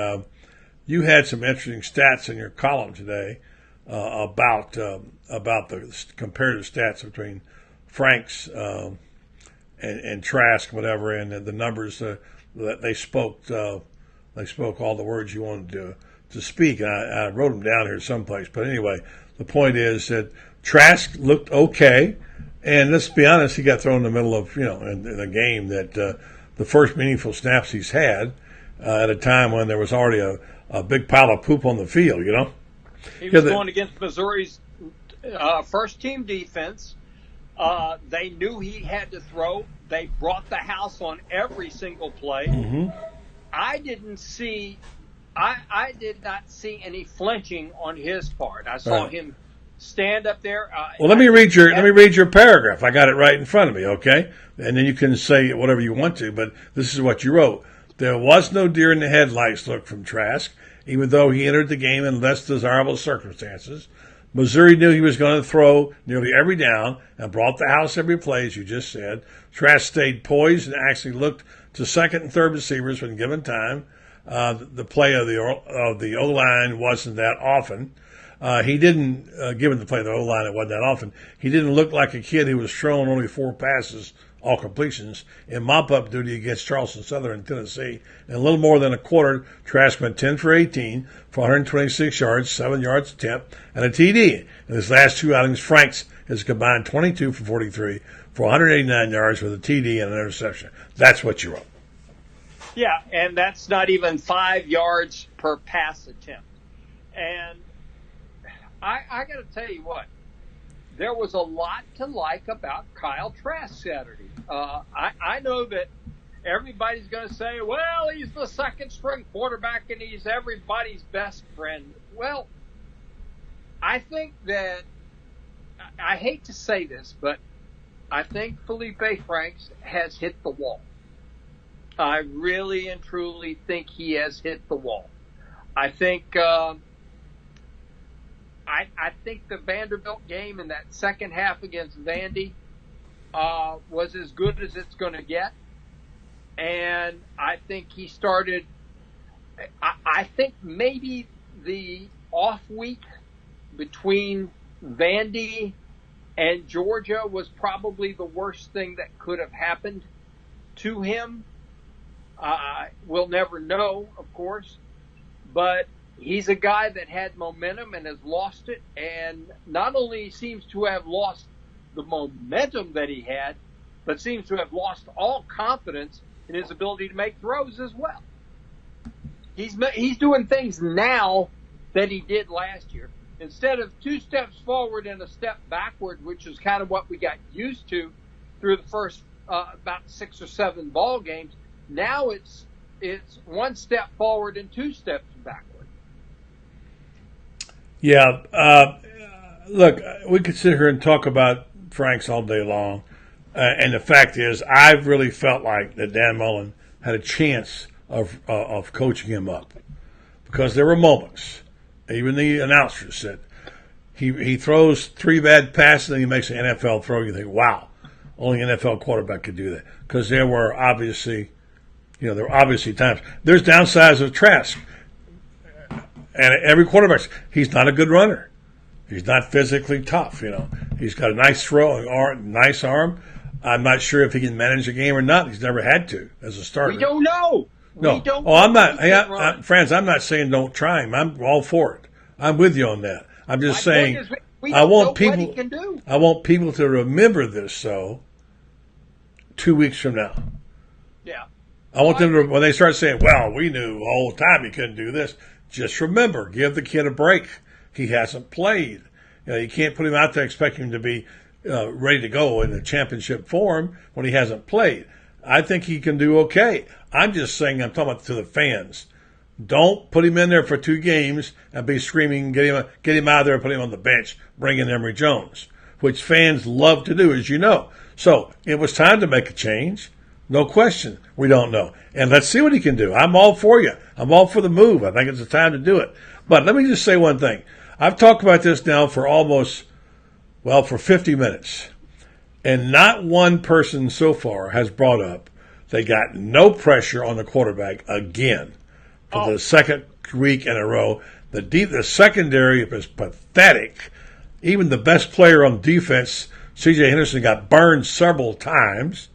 You had some interesting stats in your column today about the comparative stats between Franks and Trask, whatever, and the numbers that they spoke. They spoke all the words you wanted to speak, and I wrote them down here someplace. But anyway, the point is that Trask looked okay, and let's be honest, he got thrown in the middle of in a game that the first meaningful snaps he's had at a time when there was already a big pile of poop on the field. He was going against Missouri's first-team defense. They knew he had to throw. They brought the house on every single play. Mm-hmm. I did not see any flinching on his part. I saw him stand up there. Well, let me read your paragraph. I got it right in front of me, okay? And then you can say whatever you want to, but this is what you wrote. There was no deer in the headlights look from Trask, even though he entered the game in less desirable circumstances. Missouri knew he was going to throw nearly every down and brought the house every play, as you just said. Trask stayed poised and actually looked to second and third receivers when given time. The play of the O-line wasn't that often. He didn't, given the play of the O-line, it wasn't that often. He didn't look like a kid who was thrown only 4 passes, all completions, in mop-up duty against Charleston Southern in Tennessee. In a little more than a quarter, Trask went 10 for 18 for 126 yards, 7 yards attempt, and a TD. In his last 2 outings, Franks has combined 22 for 43 for 189 yards with a TD and an interception. That's what you wrote. Yeah, and that's not even 5 yards per pass attempt. And I got to tell you what, there was a lot to like about Kyle Trask Saturday. I know that everybody's going to say, well, he's the second-string quarterback and he's everybody's best friend. Well, I think that, I hate to say this, but I think Felipe Franks has hit the wall. I really and truly think he has hit the wall. I think I think the Vanderbilt game in that second half against Vandy was as good as it's going to get. And I think he started – I think maybe the off week between Vandy and Georgia was probably the worst thing that could have happened to him. We'll never know, of course, but he's a guy that had momentum and has lost it, and not only seems to have lost the momentum that he had, but seems to have lost all confidence in his ability to make throws as well. He's doing things now that he did last year. Instead of 2 steps forward and a step backward, which is kind of what we got used to through the first about 6 or 7 ball games, now it's 1 step forward and 2 steps backward. Yeah. Look, we could sit here and talk about Franks all day long. And the fact is, I've really felt like that Dan Mullen had a chance of coaching him up. Because there were moments, even the announcers said, he throws 3 bad passes and he makes an NFL throw. You think, wow, only an NFL quarterback could do that. Because there were obviously, there are obviously times. There's downsides of Trask. And every quarterback, he's not a good runner. He's not physically tough, He's got a nice throw, nice arm. I'm not sure if he can manage a game or not. He's never had to as a starter. We don't know. No. We don't I'm not. Franz, I'm not saying don't try him. I'm all for it. I'm with you on that. I'm just saying I want people to remember this, though, 2 weeks from now. Yeah. I want them to, when they start saying, well, we knew the whole time he couldn't do this, just remember, give the kid a break. He hasn't played. You can't put him out there expecting him to be ready to go in a championship form when he hasn't played. I think he can do okay. I'm just saying, I'm talking about to the fans. Don't put him in there for 2 games and be screaming, get him out of there and put him on the bench, bring in Emory Jones, which fans love to do, as you know. So it was time to make a change. No question. We don't know. And let's see what he can do. I'm all for you. I'm all for the move. I think it's the time to do it. But let me just say one thing. I've talked about this now for for 50 minutes. And not one person so far has brought up they got no pressure on the quarterback again for the second week in a row. The secondary was pathetic. Even the best player on defense, C.J. Henderson, got burned several times.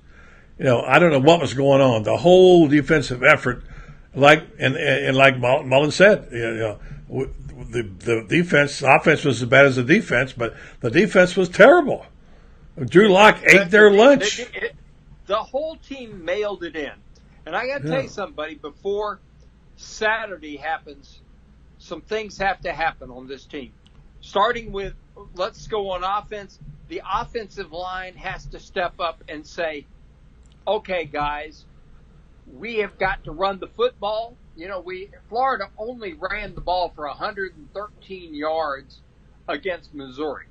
I don't know what was going on. The whole defensive effort, like Mullen said, the offense was as bad as the defense, but the defense was terrible. Drew Lock ate their lunch. The whole team mailed it in. And I got to tell you something, buddy, before Saturday happens, some things have to happen on this team. Starting with, let's go on offense. The offensive line has to step up and say, okay, guys, we have got to run the football. Florida only ran the ball for 113 yards against Missouri.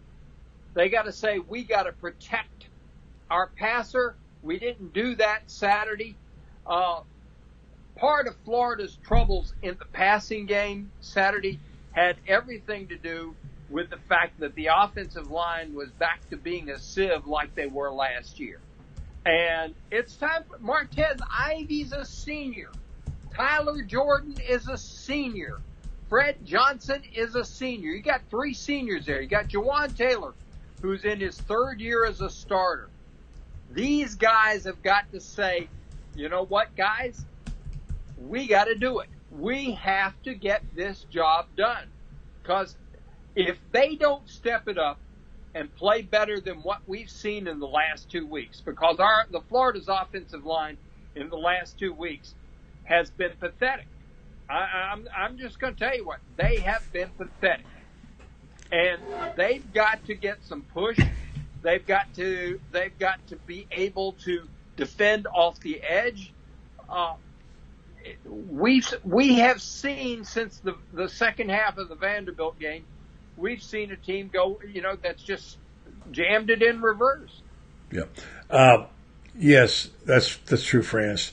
They got to say, we got to protect our passer. We didn't do that Saturday. Part of Florida's troubles in the passing game Saturday had everything to do with the fact that the offensive line was back to being a sieve like they were last year. And it's time for Martez Ivy's a senior. Tyler Jordan is a senior. Fred Johnson is a senior. You got 3 seniors there. You got Jawan Taylor, who's in his 3rd year as a starter. These guys have got to say, you know what, guys? We got to do it. We have to get this job done. Because if they don't step it up and play better than what we've seen in the last 2 weeks, because the Florida's offensive line in the last 2 weeks has been pathetic. I'm just going to tell you what, they have been pathetic. And they've got to get some push. They've got to be able to defend off the edge. We have seen since the second half of the Vanderbilt game, we've seen a team go, that's just jammed it in reverse. Yeah. Yes, that's true, Franz.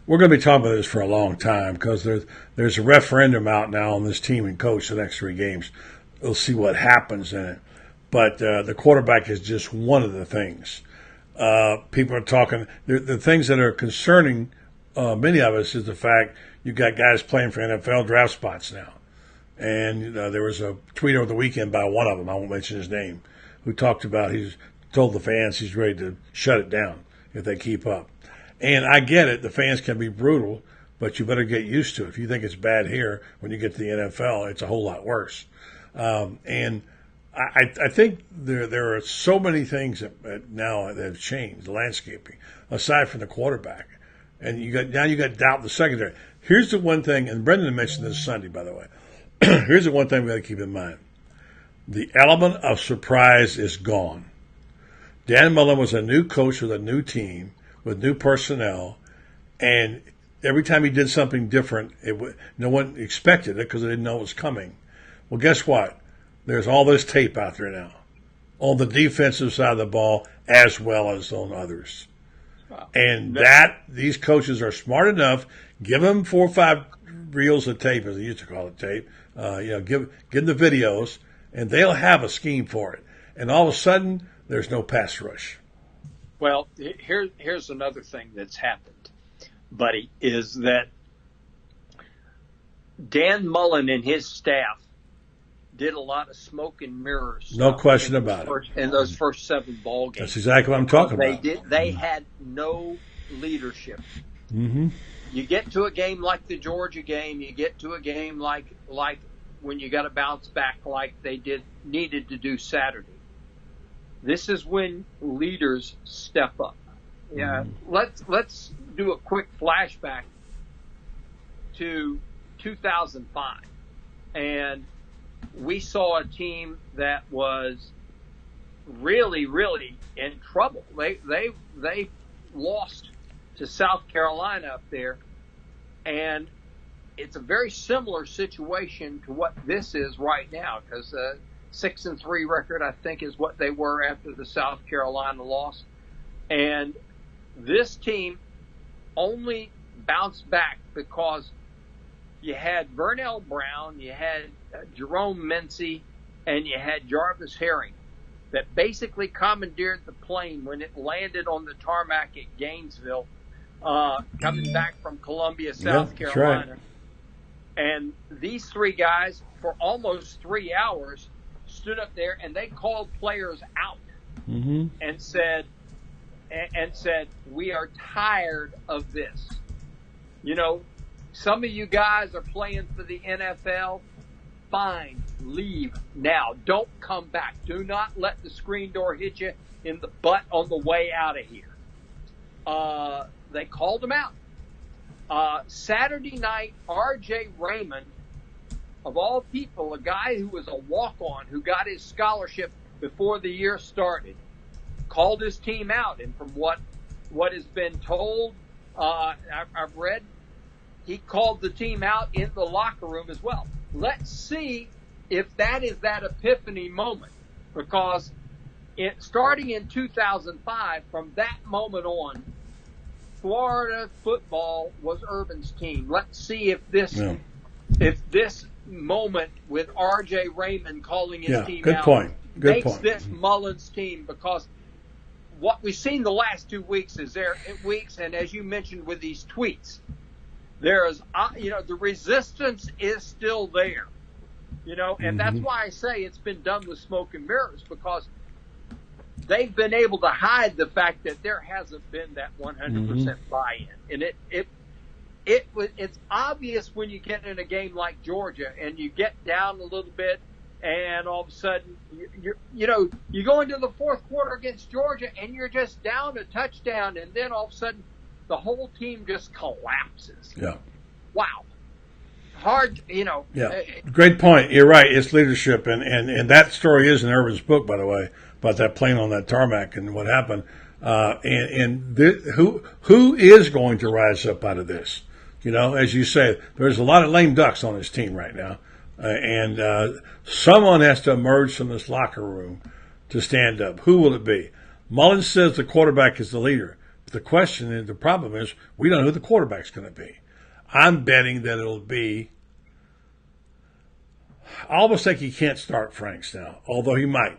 We're going to be talking about this for a long time because there's a referendum out now on this team and coach the next 3 games. We'll see what happens in it. But the quarterback is just one of the things. People are talking. The things that are concerning many of us is the fact you got guys playing for NFL draft spots now. And there was a tweet over the weekend by one of them, I won't mention his name, who talked about he's told the fans he's ready to shut it down if they keep up. And I get it, the fans can be brutal, but you better get used to it. If you think it's bad here, when you get to the NFL, it's a whole lot worse. And I think there are so many things that now that have changed, the landscaping, aside from the quarterback. And you got doubt in the secondary. Here's the one thing, and Brendan mentioned this Sunday, by the way. Here's the one thing we got to keep in mind. The element of surprise is gone. Dan Mullen was a new coach with a new team, with new personnel, and every time he did something different, no one expected it because they didn't know it was coming. Well, guess what? There's all this tape out there now on the defensive side of the ball as well as on others. Wow. And these coaches are smart enough. Give them 4 or 5 reels of tape, as they used to call it, tape. Give them the videos, and they'll have a scheme for it. And all of a sudden, there's no pass rush. Well, here's another thing that's happened, buddy, is that Dan Mullen and his staff did a lot of smoke and mirrors. No question about it. In those first 7 ball games. That's exactly what I'm talking about. They had no leadership. Mm-hmm. You get to a game like the Georgia game, you get to a game like when you got to bounce back like they needed to do Saturday. This is when leaders step up. Yeah, let's do a quick flashback to 2005, and we saw a team that was really, really in trouble. They lost to South Carolina up there, and it's a very similar situation to what this is right now, because 6-3 record, I think, is what they were after the South Carolina loss. And this team only bounced back because you had Vernell Brown, you had Jerome Mincy, and you had Jarvis Herring that basically commandeered the plane when it landed on the tarmac at Gainesville, coming back from Columbia, South Carolina. Right. And these 3 guys, for almost 3 hours, stood up there and they called players out and said, we are tired of this. You know, some of you guys are playing for the NFL. Fine, leave now. Don't come back. Do not let the screen door hit you in the butt on the way out of here. They called him out. Saturday night, R.J. Raymond, of all people, a guy who was a walk-on, who got his scholarship before the year started, called his team out. And from what has been told, I've read, he called the team out in the locker room as well. Let's see if that is that epiphany moment, because starting in 2005, from that moment on, Florida football was Urban's team. Let's see if this moment with R.J. Raymond calling his team out makes this Mullen's team, because what we've seen the last 2 weeks and as you mentioned with these tweets, there is, the resistance is still there, and that's why I say it's been done with smoke and mirrors, because they've been able to hide the fact that there hasn't been that 100% buy-in. And it's obvious when you get in a game like Georgia and you get down a little bit, and all of a sudden, you go into the fourth quarter against Georgia and you're just down a touchdown, and then all of a sudden the whole team just collapses. Yeah. Wow. Hard, Yeah. Great point. You're right. It's leadership. And that story is in Urban's book, by the way, about that plane on that tarmac and what happened. Who is going to rise up out of this? As you say, there's a lot of lame ducks on this team right now. And someone has to emerge from this locker room to stand up. Who will it be? Mullen says the quarterback is the leader. But the question and the problem is we don't know who the quarterback's going to be. I'm betting that it'll be. I almost think he can't start Franks now, although he might.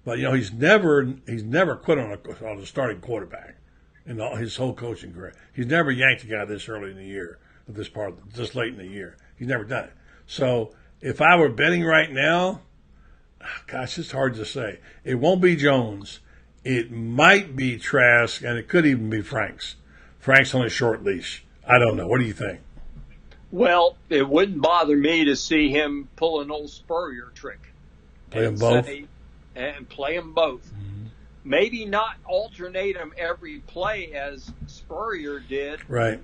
But he's never quit on a starting quarterback in his whole coaching career. He's never yanked a guy this early in the year, this late in the year. He's never done it. So if I were betting right now, gosh, it's hard to say. It won't be Jones. It might be Trask, and it could even be Franks. Franks on a short leash. I don't know. What do you think? Well, it wouldn't bother me to see him pull an old Spurrier trick. Play them both? And play them both. Mm-hmm. Maybe not alternate them every play as Spurrier did. Right.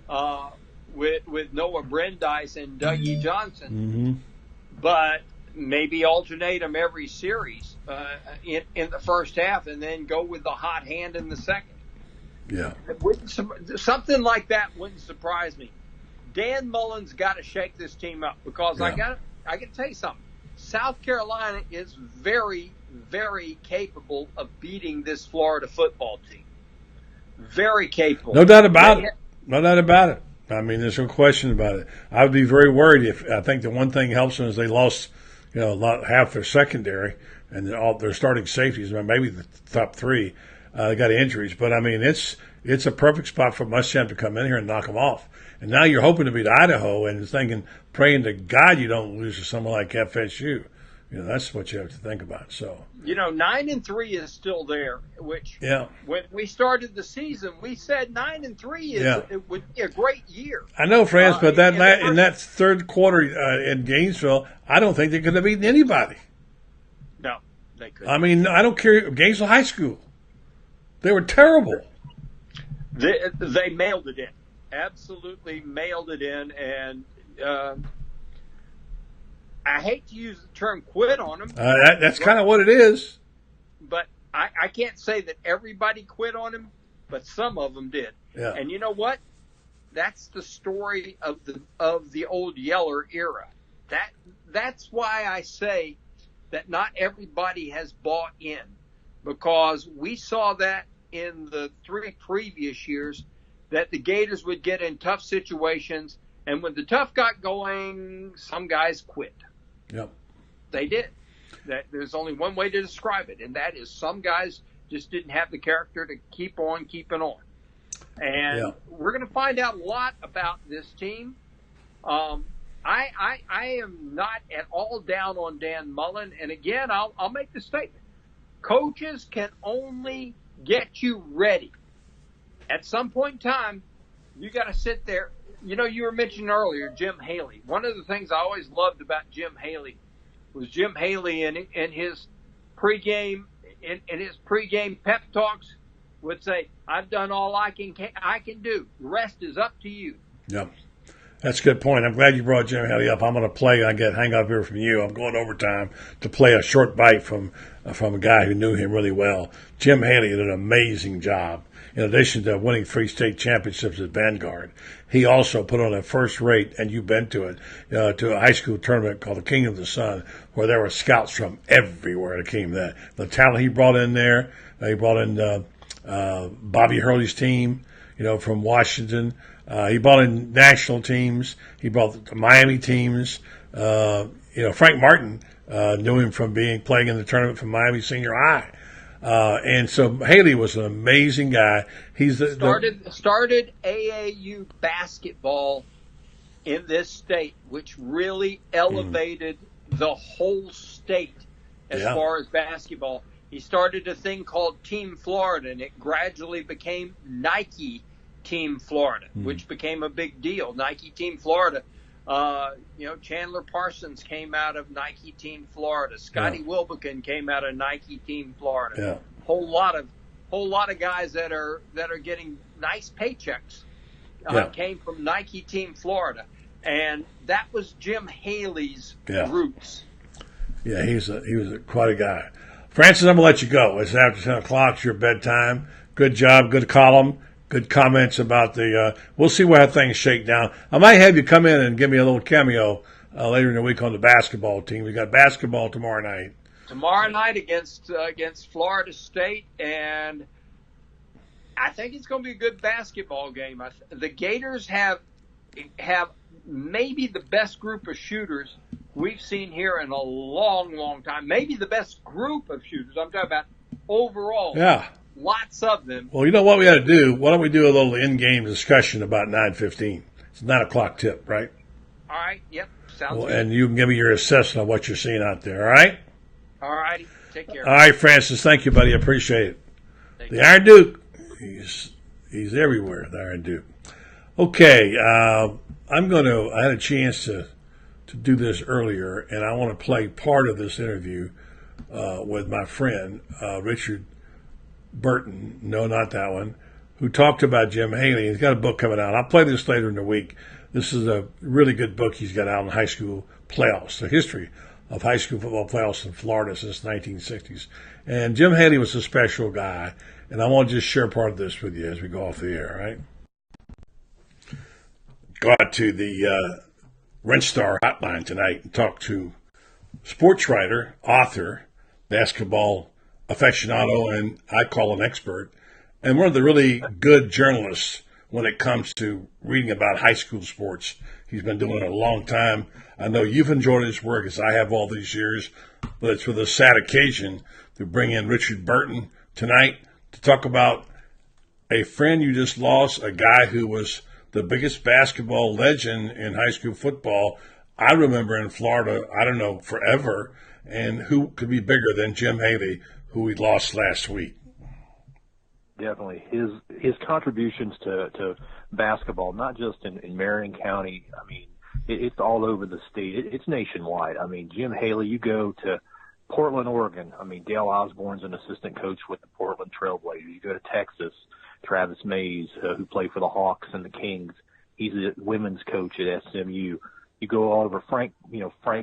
With Noah Brandeis and Dougie Johnson. Mm-hmm. But maybe alternate them every series in the first half, and then go with the hot hand in the second. Yeah. Something like that wouldn't surprise me. Dan Mullen's got to shake this team up, because I got to tell you something. South Carolina is very, very capable of beating this Florida football team. Very capable. No doubt about it. No doubt about it. I mean, there's no question about it. I would be very worried I think the one thing helps them is they lost, half their secondary and all their starting safeties, maybe the top 3. They got injuries, but I mean, it's a perfect spot for Muschamp to come in here and knock them off. And now you're hoping to beat Idaho and thinking, praying to God you don't lose to someone like FSU. That's what you have to think about. So 9-3 is still there, which when we started the season, we said 9-3 it would be a great year. I know, France, but in that third quarter in Gainesville, I don't think they could have beaten anybody. No, they couldn't. I mean, I don't care. Gainesville High School, they were terrible. They mailed it in, absolutely mailed it in, and I hate to use the term quit on them. That's kind of what it is. But I can't say that everybody quit on him, but some of them did. Yeah. And you know what? That's the story of the old Yeller era. That's why I say that not everybody has bought in, because we saw that in the 3 previous years, that the Gators would get in tough situations, and when the tough got going, some guys quit. Yep. They did. There's only one way to describe it, and that is some guys just didn't have the character to keep on keeping on. And we're going to find out a lot about this team. I am not at all down on Dan Mullen, and again, I'll make the statement. Coaches can only get you ready. At some point in time, you got to sit there. You were mentioning earlier Jim Haley. One of the things I always loved about Jim Haley was Jim Haley in his pregame pep talks would say, "I've done all I can do. The rest is up to you." Yep. That's a good point. I'm glad you brought Jim Haley up. I'm going to play. Hang up here from you. I'm going overtime to play a short bite from a guy who knew him really well. Jim Haley did an amazing job. In addition to winning 3 state championships at Vanguard, he also put on a first-rate, and you've been to it, to a high school tournament called the King of the Sun, where there were scouts from everywhere that came there. The talent he brought in there, he brought in Bobby Hurley's team, from Washington. He brought in national teams. He brought the Miami teams. Frank Martin knew him from playing in the tournament from Miami Senior High. And so Haley was an amazing guy. He's started AAU basketball in this state, which really elevated the whole state as far as basketball. He started a thing called Team Florida, and it gradually became Nike Team Florida, which became a big deal. Nike Team Florida. Chandler Parsons came out of Nike Team Florida. Scotty Wilbekin came out of Nike Team Florida. Yeah. Whole lot of guys that are getting nice paychecks came from Nike Team Florida, and that was Jim Haley's roots. Yeah, he was quite a guy. Francis, I'm gonna let you go. It's after 10 o'clock. It's your bedtime. Good job. Good column. Good comments about we'll see how things shake down. I might have you come in and give me a little cameo later in the week on the basketball team. We got basketball tomorrow night. Tomorrow night against Florida State, and I think it's going to be a good basketball game. The Gators have maybe the best group of shooters we've seen here in a long, long time. Maybe the best group of shooters. I'm talking about overall. Yeah. Lots of them. Well, you know what we got to do? Why don't we do a little in-game discussion about 9:15? It's a 9 o'clock tip, right? All right. Yep. Sounds good. And you can give me your assessment of what you're seeing out there, all right? All righty. Take care. All right, Francis. Thank you, buddy. I appreciate it. The Iron Duke. He's everywhere, the Iron Duke. Okay. I had a chance to do this earlier, and I want to play part of this interview with my friend, Richard Burton, no, not that one, who talked about Jim Haley. He's got a book coming out. I'll play this later in the week. This is a really good book he's got out on high school playoffs, the history of high school football playoffs in Florida since the 1960s. And Jim Haley was a special guy, and I want to just share part of this with you as we go off the air, all right? Go out to the Rent Star hotline tonight and talk to sports writer, author, basketball aficionado, and I call an expert, and one of the really good journalists when it comes to reading about high school sports. He's been doing it a long time. I know you've enjoyed his work as I have all these years, but it's with a sad occasion to bring in Richard Burton tonight to talk about a friend you just lost, a guy who was the biggest basketball legend in high school football. I remember in Florida, I don't know, forever, and who could be bigger than Jim Haley, who we lost last week. Definitely. His contributions to basketball, not just in Marion County, I mean, it's all over the state. It's nationwide. I mean, Jim Haley, you go to Portland, Oregon. I mean, Dale Osborne's an assistant coach with the Portland Trailblazers. You go to Texas, Travis Mays, who played for the Hawks and the Kings. He's a women's coach at SMU. You go all over Frank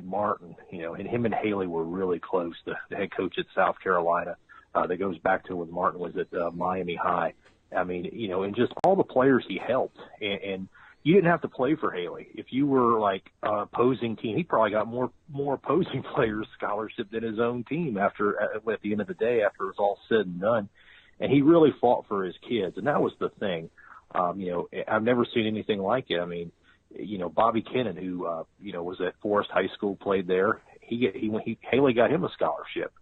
Martin, and him and Haley were really close, the head coach at South Carolina. That goes back to when Martin was at Miami High. I mean, and just all the players he helped. And you didn't have to play for Haley. If you were like opposing team, he probably got more opposing players scholarship than his own team at the end of the day, after it was all said and done. And he really fought for his kids. And that was the thing. I've never seen anything like it. I mean, Bobby Kennan, who, was at Forest High School, played there. Haley got him a scholarship.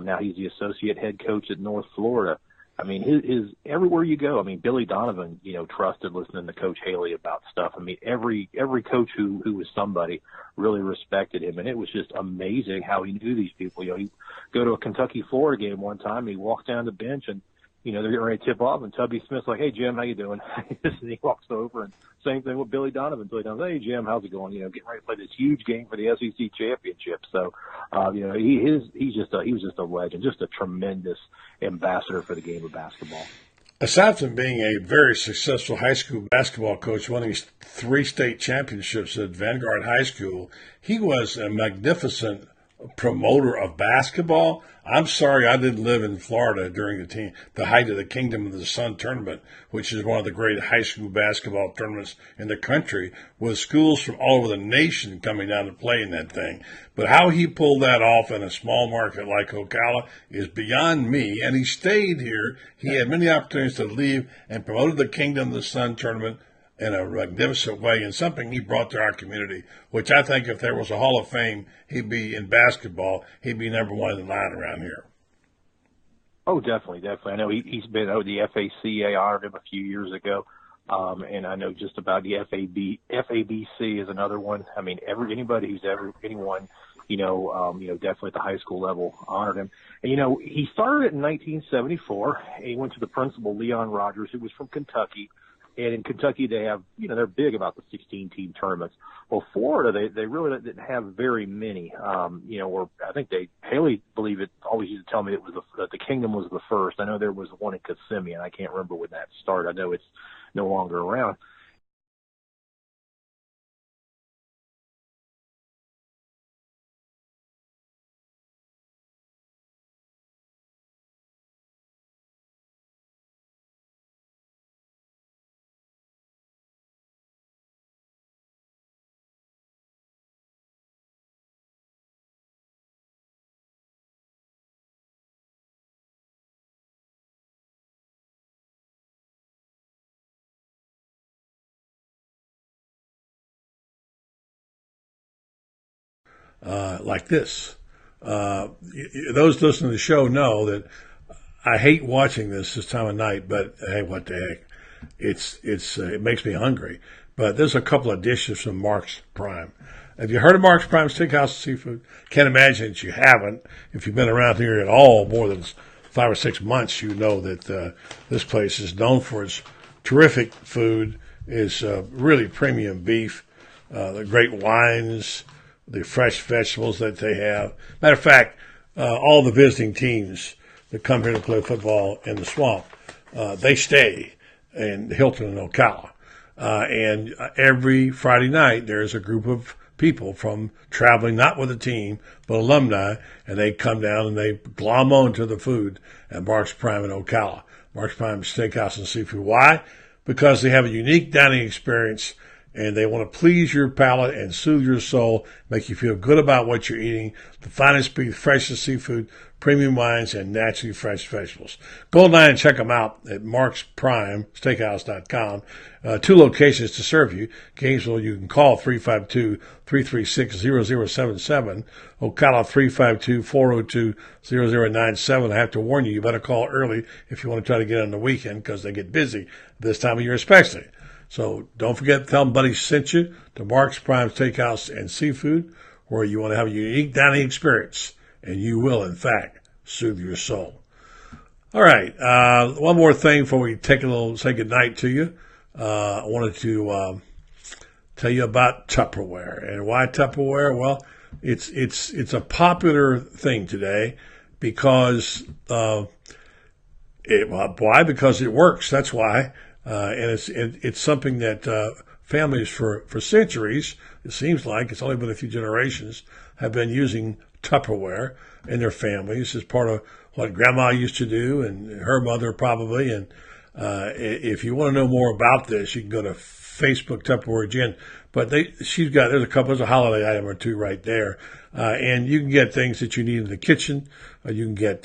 Now he's the associate head coach at North Florida. I mean, his everywhere you go. I mean, Billy Donovan, trusted listening to Coach Haley about stuff. I mean, every coach who was somebody really respected him, and it was just amazing how he knew these people. He go to a Kentucky-Florida game one time, and he walked down the bench, and they're getting ready to tip off, and Tubby Smith's like, "Hey Jim, how you doing?" And he walks over, and same thing with Billy Donovan. Billy Donovan, "Hey Jim, how's it going?" Getting ready to play this huge game for the SEC championship. So, he was just a legend, just a tremendous ambassador for the game of basketball. Aside from being a very successful high school basketball coach, winning 3 state championships at Vanguard High School, he was a magnificent promoter of basketball. I'm sorry I didn't live in Florida during the height of the Kingdom of the Sun tournament, which is one of the great high school basketball tournaments in the country, with schools from all over the nation coming down to play in that thing. But how he pulled that off in a small market like Ocala is beyond me, and he stayed here. He had many opportunities to leave and promoted the Kingdom of the Sun tournament in a magnificent way, and something he brought to our community, which I think if there was a Hall of Fame, he'd be in basketball. He'd be number one in line around here. Oh, definitely. I know he's been the FACA honored him a few years ago, and I know just about the FABC is another one. I mean, anyone, definitely at the high school level honored him. And, he started it in 1974, and he went to the principal, Leon Rogers, who was from Kentucky. And in Kentucky, they have, they're big about the 16-team tournaments. Well, Florida, they really didn't have very many. Or I think Haley always used to tell me that the Kingdom was the first. I know there was one in Kissimmee, and I can't remember when that started. I know it's no longer around. Like this. Those listening to the show know that I hate watching this time of night, but hey, what the heck? It makes me hungry. But there's a couple of dishes from Mark's Prime. Have you heard of Mark's Prime Steakhouse and Seafood? Can't imagine that you haven't. If you've been around here at all more than 5 or 6 months, you know that this place is known for its terrific food, is really premium beef, the great wines, the fresh vegetables that they have. Matter of fact, all the visiting teams that come here to play football in the swamp, they stay in Hilton and Ocala. And every Friday night, there's a group of people from traveling, not with a team, but alumni, and they come down and they glom on to the food at Mark's Prime in Ocala. Mark's Prime Steakhouse and Seafood. Why? Because they have a unique dining experience. and they want to please your palate and soothe your soul, make you feel good about what you're eating. The finest beef, freshest seafood, premium wines, and naturally fresh vegetables. Go online and check them out at marksprimesteakhouse.com. 2 locations to serve you. Gainesville, you can call 352-336-0077. Ocala, 352-402-0097. I have to warn you, you better call early if you want to try to get on the weekend because they get busy this time of year especially. So don't forget to tell them Buddy sent you to Mark's Prime Steakhouse and Seafood, where you want to have a unique dining experience, and you will, in fact, soothe your soul. All right, one more thing before we say goodnight to you. I wanted to tell you about Tupperware. And why Tupperware? Well, it's a popular thing today because why? Because it works. That's why. And it's something that families for centuries, it seems like, it's only been a few generations, have been using Tupperware in their families as part of what Grandma used to do and her mother probably. And if you want to know more about this, you can go to Facebook Tupperware Gin. But there's a holiday item or two right there, and you can get things that you need in the kitchen. You can get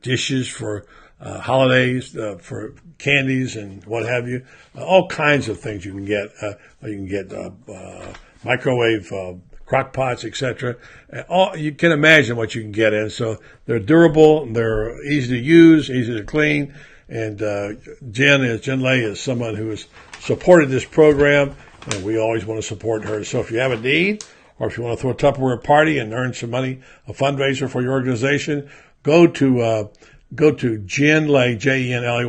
dishes for holidays, for candies and what have you. All kinds of things you can get. You can get microwave crock pots, etc. You can imagine what you can get in. So they're durable, they're easy to use, easy to clean. And Jen Lay is someone who has supported this program, and we always want to support her. So if you have a need, or if you want to throw a Tupperware party and earn some money, a fundraiser for your organization, go to Jen Lay, Jenley,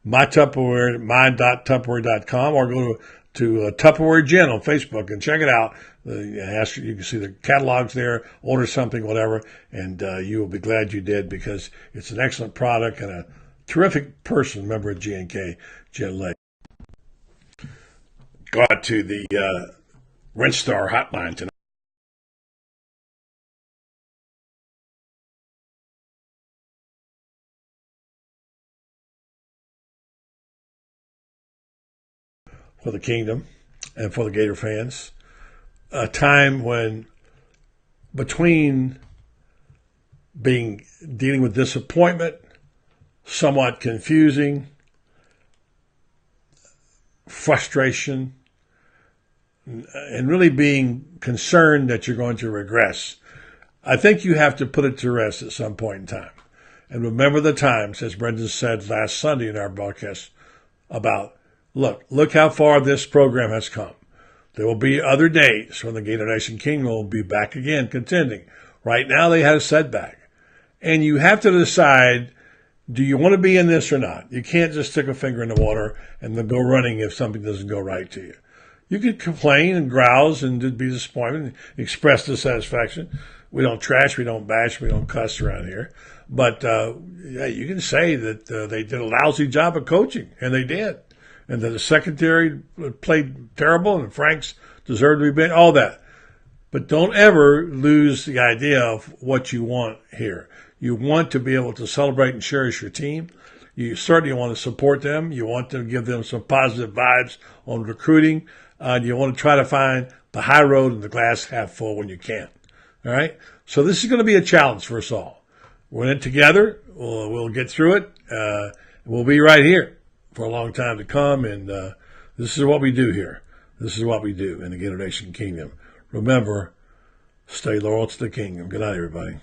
my.Tupperware.com, or go to Tupperware Jen on Facebook and check it out. You can see the catalogs there, order something, whatever, and you will be glad you did, because it's an excellent product and a terrific person, member of G&K, Jen Lay. Go out to the Rent Star hotline tonight. For the Kingdom and for the Gator fans. A time when, between dealing with disappointment, somewhat confusing, frustration, and really being concerned that you're going to regress, I think you have to put it to rest at some point in time. And remember the times, as Brendan said last Sunday in our broadcast, about, look how far this program has come. There will be other days when the Gator Nation Kingdom will be back again contending. Right now they had a setback. And you have to decide, do you want to be in this or not? You can't just stick a finger in the water and then go running if something doesn't go right to you. You could complain and grouse and be disappointed and express dissatisfaction. We don't trash, we don't bash, we don't cuss around here. But you can say that they did a lousy job of coaching, and they did. And that the secondary played terrible, and Franks deserved to be benched, all that. But don't ever lose the idea of what you want here. You want to be able to celebrate and cherish your team. You certainly want to support them. You want to give them some positive vibes on recruiting. And you want to try to find the high road and the glass half full when you can. All right? So this is going to be a challenge for us all. We're in it together. We'll get through it. We'll be right here for a long time to come, and this is what we do here. This is what we do in the Gator Nation Kingdom. Remember, stay loyal to the Kingdom. Good night, everybody.